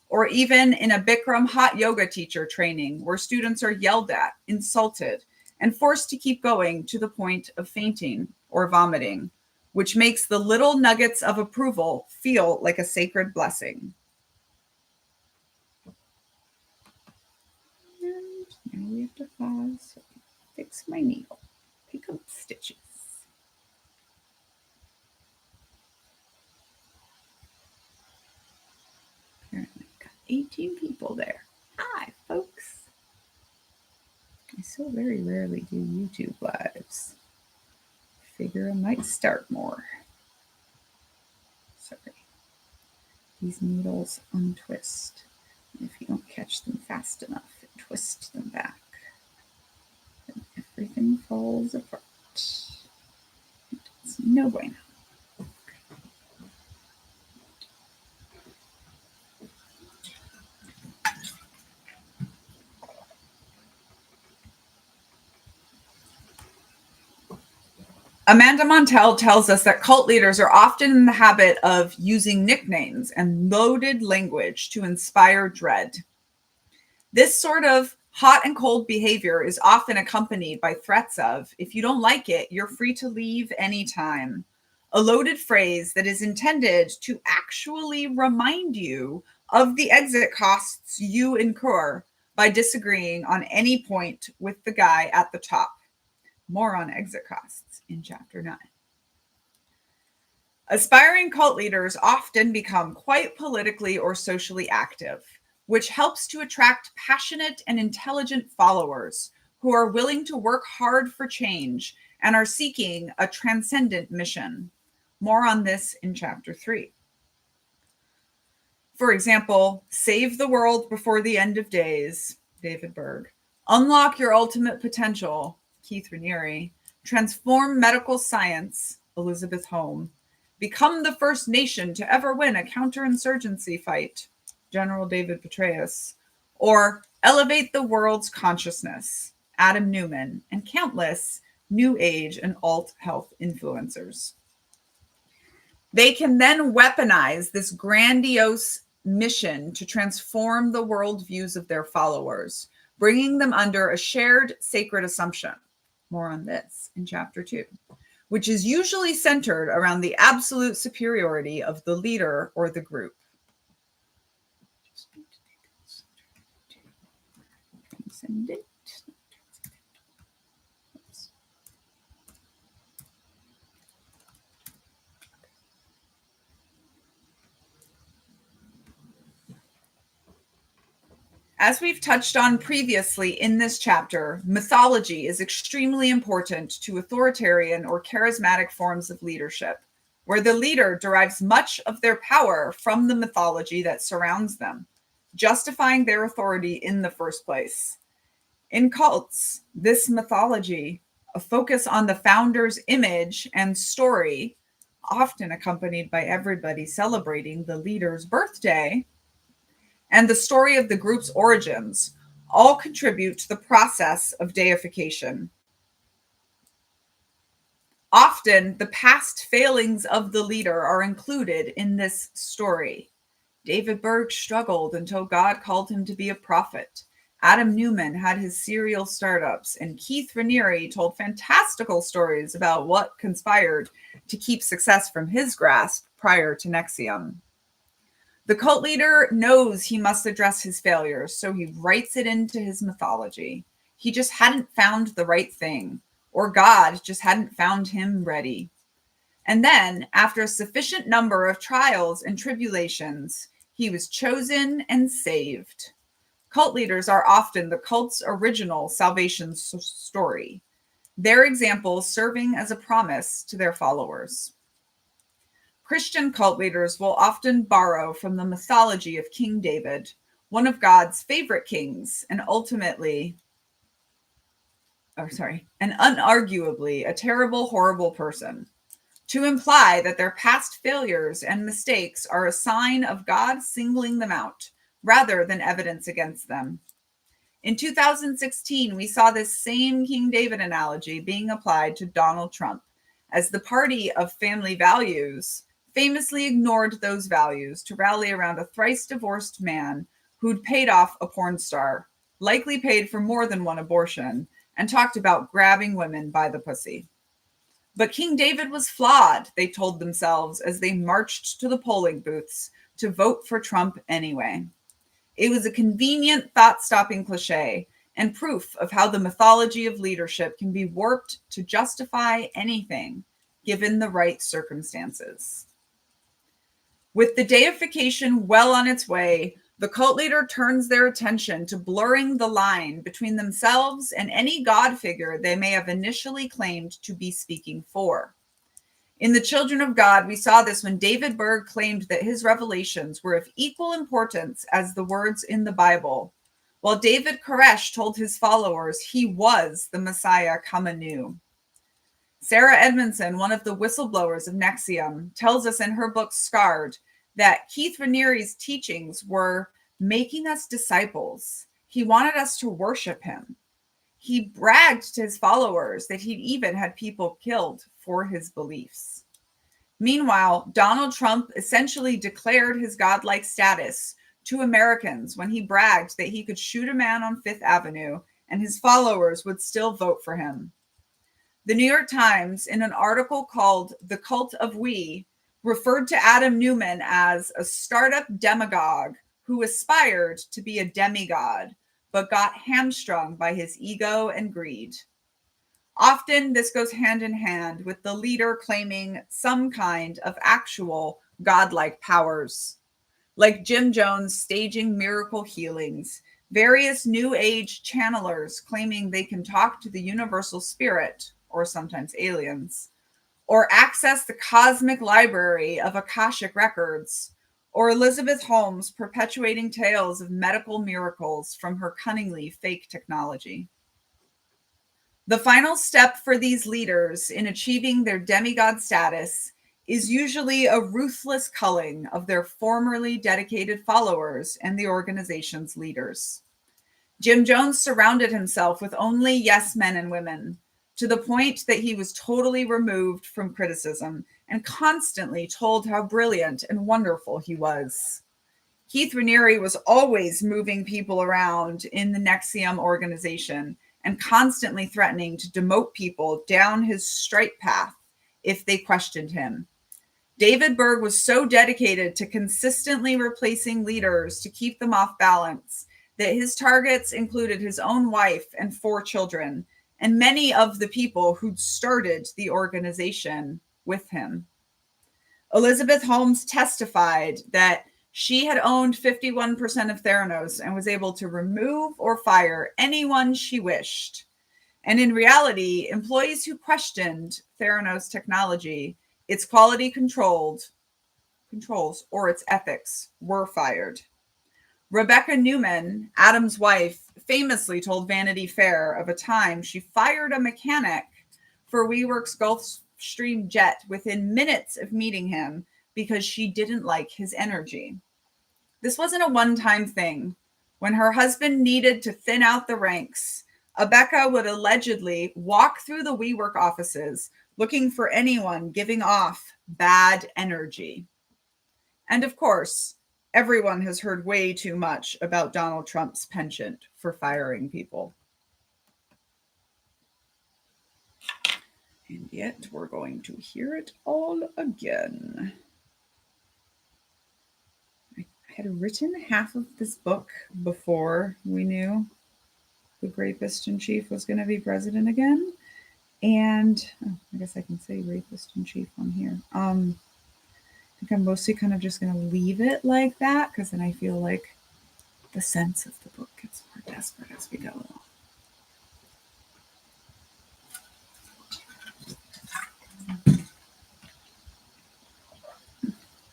or even in a Bikram hot yoga teacher training where students are yelled at, insulted, and forced to keep going to the point of fainting or vomiting, which makes the little nuggets of approval feel like a sacred blessing. And now we have to pause so I can fix my needle, pick up stitches. Apparently I've got 18 people there. Hi, folks. I so very rarely do YouTube lives. Figure I might start more. Sorry. These needles untwist. And if you don't catch them fast enough, it twists them back. Then everything falls apart. It's no bueno. Amanda Montell tells us that cult leaders are often in the habit of using nicknames and loaded language to inspire dread. This sort of hot and cold behavior is often accompanied by threats of, if you don't like it, you're free to leave anytime. A loaded phrase that is intended to actually remind you of the exit costs you incur by disagreeing on any point with the guy at the top. More on exit costs in Chapter 9. Aspiring cult leaders often become quite politically or socially active, which helps to attract passionate and intelligent followers who are willing to work hard for change and are seeking a transcendent mission. More on this in Chapter 3. For example, Save the World Before the End of Days, David Berg. Unlock Your Ultimate Potential, Keith Raniere. Transform Medical Science, Elizabeth Holmes. Become the first nation to ever win a counterinsurgency fight, General David Petraeus. Or Elevate the World's Consciousness, Adam Newman, and countless New Age and alt health influencers. They can then weaponize this grandiose mission to transform the worldviews of their followers, bringing them under a shared sacred assumption. More on this in Chapter 2, which is usually centered around the absolute superiority of the leader or the group. Send it. As we've touched on previously in this chapter, mythology is extremely important to authoritarian or charismatic forms of leadership, where the leader derives much of their power from the mythology that surrounds them, justifying their authority in the first place. In cults, this mythology, a focus on the founder's image and story, often accompanied by everybody celebrating the leader's birthday, and the story of the group's origins all contribute to the process of deification. Often, the past failings of the leader are included in this story. David Berg struggled until God called him to be a prophet. Adam Newman had his serial startups, and Keith Raniere told fantastical stories about what conspired to keep success from his grasp prior to NXIVM. The cult leader knows he must address his failures, so he writes it into his mythology. He just hadn't found the right thing, or God just hadn't found him ready. And then, after a sufficient number of trials and tribulations, he was chosen and saved. Cult leaders are often the cult's original salvation story, their examples serving as a promise to their followers. Christian cult leaders will often borrow from the mythology of King David, one of God's favorite kings, and unarguably a terrible, horrible person, to imply that their past failures and mistakes are a sign of God singling them out, rather than evidence against them. In 2016, we saw this same King David analogy being applied to Donald Trump, as the party of family values famously ignored those values to rally around a thrice-divorced man who'd paid off a porn star, likely paid for more than one abortion, and talked about grabbing women by the pussy. But King David was flawed, they told themselves as they marched to the polling booths to vote for Trump anyway. It was a convenient thought-stopping cliche and proof of how the mythology of leadership can be warped to justify anything, given the right circumstances. With the deification well on its way, the cult leader turns their attention to blurring the line between themselves and any God figure they may have initially claimed to be speaking for. In the Children of God, we saw this when David Berg claimed that his revelations were of equal importance as the words in the Bible, while David Koresh told his followers he was the Messiah come anew. Sarah Edmondson, one of the whistleblowers of NXIVM, tells us in her book Scarred that Keith Raniere's teachings were making us disciples. He wanted us to worship him. He bragged to his followers that he'd even had people killed for his beliefs. Meanwhile, Donald Trump essentially declared his godlike status to Americans when he bragged that he could shoot a man on Fifth Avenue and his followers would still vote for him. The New York Times, in an article called The Cult of We, referred to Adam Newman as a startup demagogue who aspired to be a demigod, but got hamstrung by his ego and greed. Often this goes hand in hand with the leader claiming some kind of actual godlike powers, like Jim Jones staging miracle healings, various New Age channelers claiming they can talk to the universal spirit, or sometimes aliens, or access the cosmic library of Akashic records, or Elizabeth Holmes perpetuating tales of medical miracles from her cunningly fake technology. The final step for these leaders in achieving their demigod status is usually a ruthless culling of their formerly dedicated followers and the organization's leaders. Jim Jones surrounded himself with only yes men and women, to the point that he was totally removed from criticism and constantly told how brilliant and wonderful he was. Keith Raniere was always moving people around in the NXIVM organization and constantly threatening to demote people down his straight path if they questioned him. David Berg was so dedicated to consistently replacing leaders to keep them off balance that his targets included his own wife and 4 children, and many of the people who'd started the organization with him. Elizabeth Holmes testified that She had owned 51% of Theranos and was able to remove or fire anyone she wished. And in reality, employees who questioned Theranos technology, its quality controls, or its ethics were fired. Rebecca Newman, Adam's wife, famously told Vanity Fair of a time she fired a mechanic for WeWork's Gulfstream jet within minutes of meeting him because she didn't like his energy. This wasn't a one-time thing. When her husband needed to thin out the ranks, Rebecca would allegedly walk through the WeWork offices looking for anyone giving off bad energy. And of course, everyone has heard way too much about Donald Trump's penchant for firing people. And yet we're going to hear it all again. I had written half of this book before we knew the rapist in chief was going to be president again. And I guess I can say rapist in chief on here. I think I'm mostly kind of just going to leave it like that because then I feel like the sense of the book gets more desperate as we go along.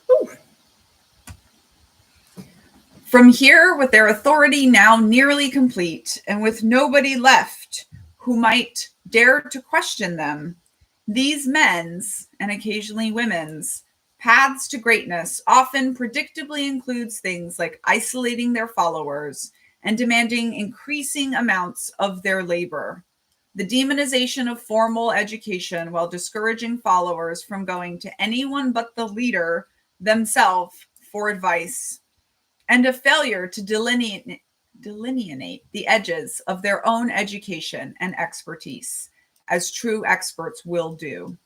Ooh. From here, with their authority now nearly complete, and with nobody left who might dare to question them, these men's, and occasionally women's, paths to greatness often predictably includes things like isolating their followers and demanding increasing amounts of their labor. The demonization of formal education while discouraging followers from going to anyone but the leader themselves for advice, and a failure to delineate the edges of their own education and expertise, as true experts will do.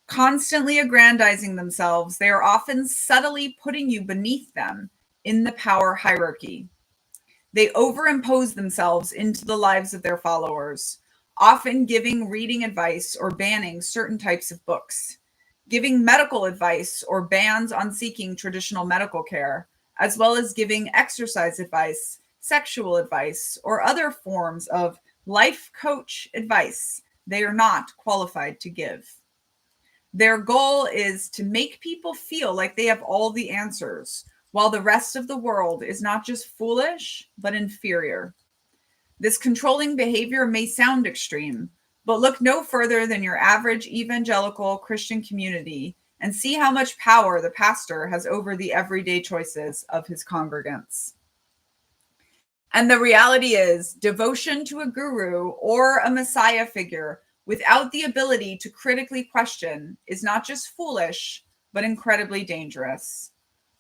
Constantly aggrandizing themselves, they are often subtly putting you beneath them in the power hierarchy. They overimpose themselves into the lives of their followers, often giving reading advice or banning certain types of books, giving medical advice or bans on seeking traditional medical care, as well as giving exercise advice, sexual advice, or other forms of life coach advice they are not qualified to give. Their goal is to make people feel like they have all the answers, while the rest of the world is not just foolish, but inferior. This controlling behavior may sound extreme, but look no further than your average evangelical Christian community and see how much power the pastor has over the everyday choices of his congregants. And the reality is, devotion to a guru or a messiah figure without the ability to critically question is not just foolish, but incredibly dangerous.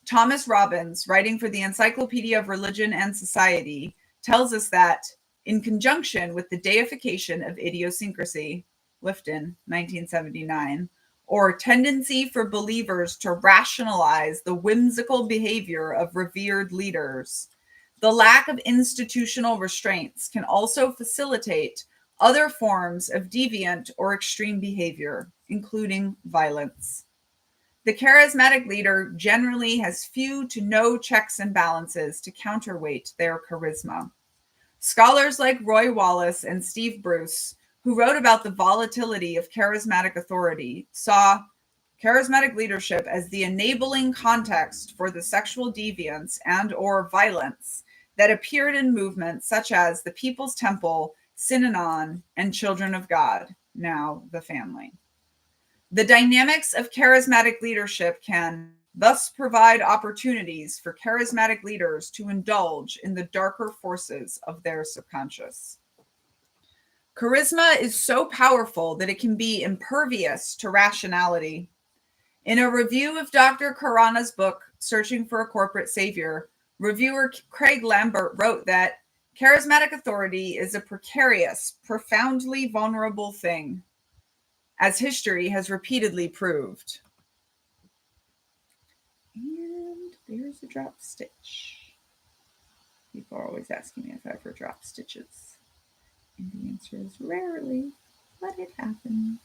Thomas Robbins, writing for the Encyclopedia of Religion and Society, tells us that, in conjunction with the deification of idiosyncrasy, Lifton, 1979, or tendency for believers to rationalize the whimsical behavior of revered leaders, the lack of institutional restraints can also facilitate other forms of deviant or extreme behavior, including violence. The charismatic leader generally has few to no checks and balances to counterweight their charisma. Scholars like Roy Wallace and Steve Bruce, who wrote about the volatility of charismatic authority, saw charismatic leadership as the enabling context for the sexual deviance and or violence that appeared in movements such as the People's Temple, Synanon, and Children of God, now the Family. The dynamics of charismatic leadership can thus provide opportunities for charismatic leaders to indulge in the darker forces of their subconscious. Charisma is so powerful that it can be impervious to rationality. In a review of Dr. Karana's book, Searching for a Corporate Savior, reviewer Craig Lambert wrote that charismatic authority is a precarious, profoundly vulnerable thing, as history has repeatedly proved. And there's a drop stitch. People are always asking me if I ever drop stitches. And the answer is rarely, but it happens.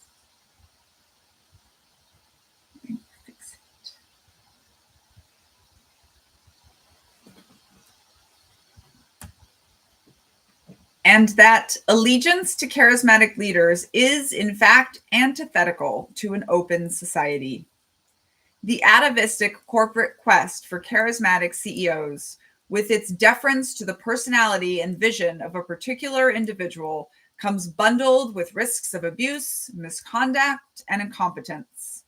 I'm going to fix it. and that allegiance to charismatic leaders is, in fact, antithetical to an open society. The atavistic corporate quest for charismatic CEOs, with its deference to the personality and vision of a particular individual, comes bundled with risks of abuse, misconduct, and incompetence.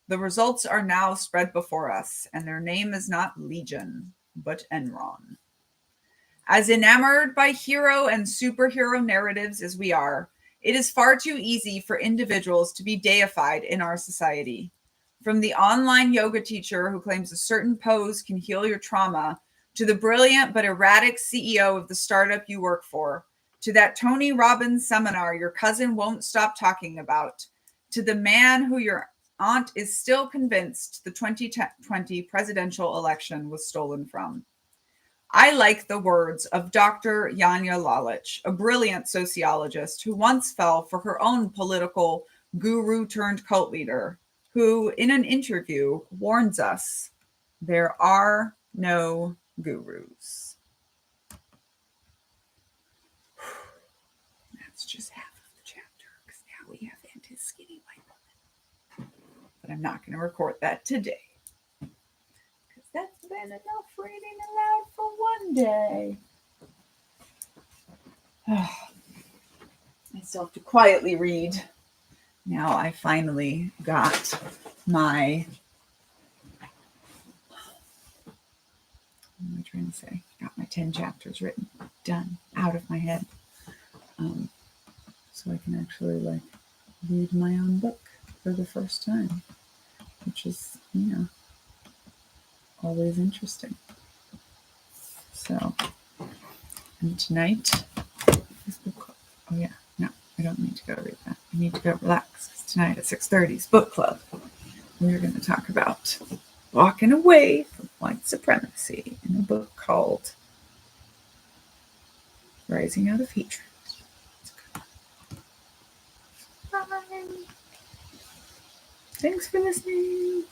The results are now spread before us, and their name is not Legion, but Enron. As enamored by hero and superhero narratives as we are, it is far too easy for individuals to be deified in our society. From the online yoga teacher who claims a certain pose can heal your trauma, to the brilliant but erratic CEO of the startup you work for, to that Tony Robbins seminar your cousin won't stop talking about, to the man who your aunt is still convinced the 2020 presidential election was stolen from. I like the words of Dr. Janja Lalich, a brilliant sociologist who once fell for her own political guru turned cult leader, who in an interview warns us there are no gurus. That's just half of the chapter, because now we have his skinny white woman. But I'm not going to record that today, because that's been enough reading aloud for one day. I still have to quietly read. Now I finally got my, what am I trying to say? Got my 10 chapters written, done, out of my head. So I can actually read my own book for the first time, which is, always interesting. So, and tonight, is book club. Oh yeah, no, I don't need to go read that. I need to go relax, because tonight at 6:30 is book club. We're going to talk about walking away from white supremacy in a book called Rising Out of Hatred. Bye. Thanks for listening.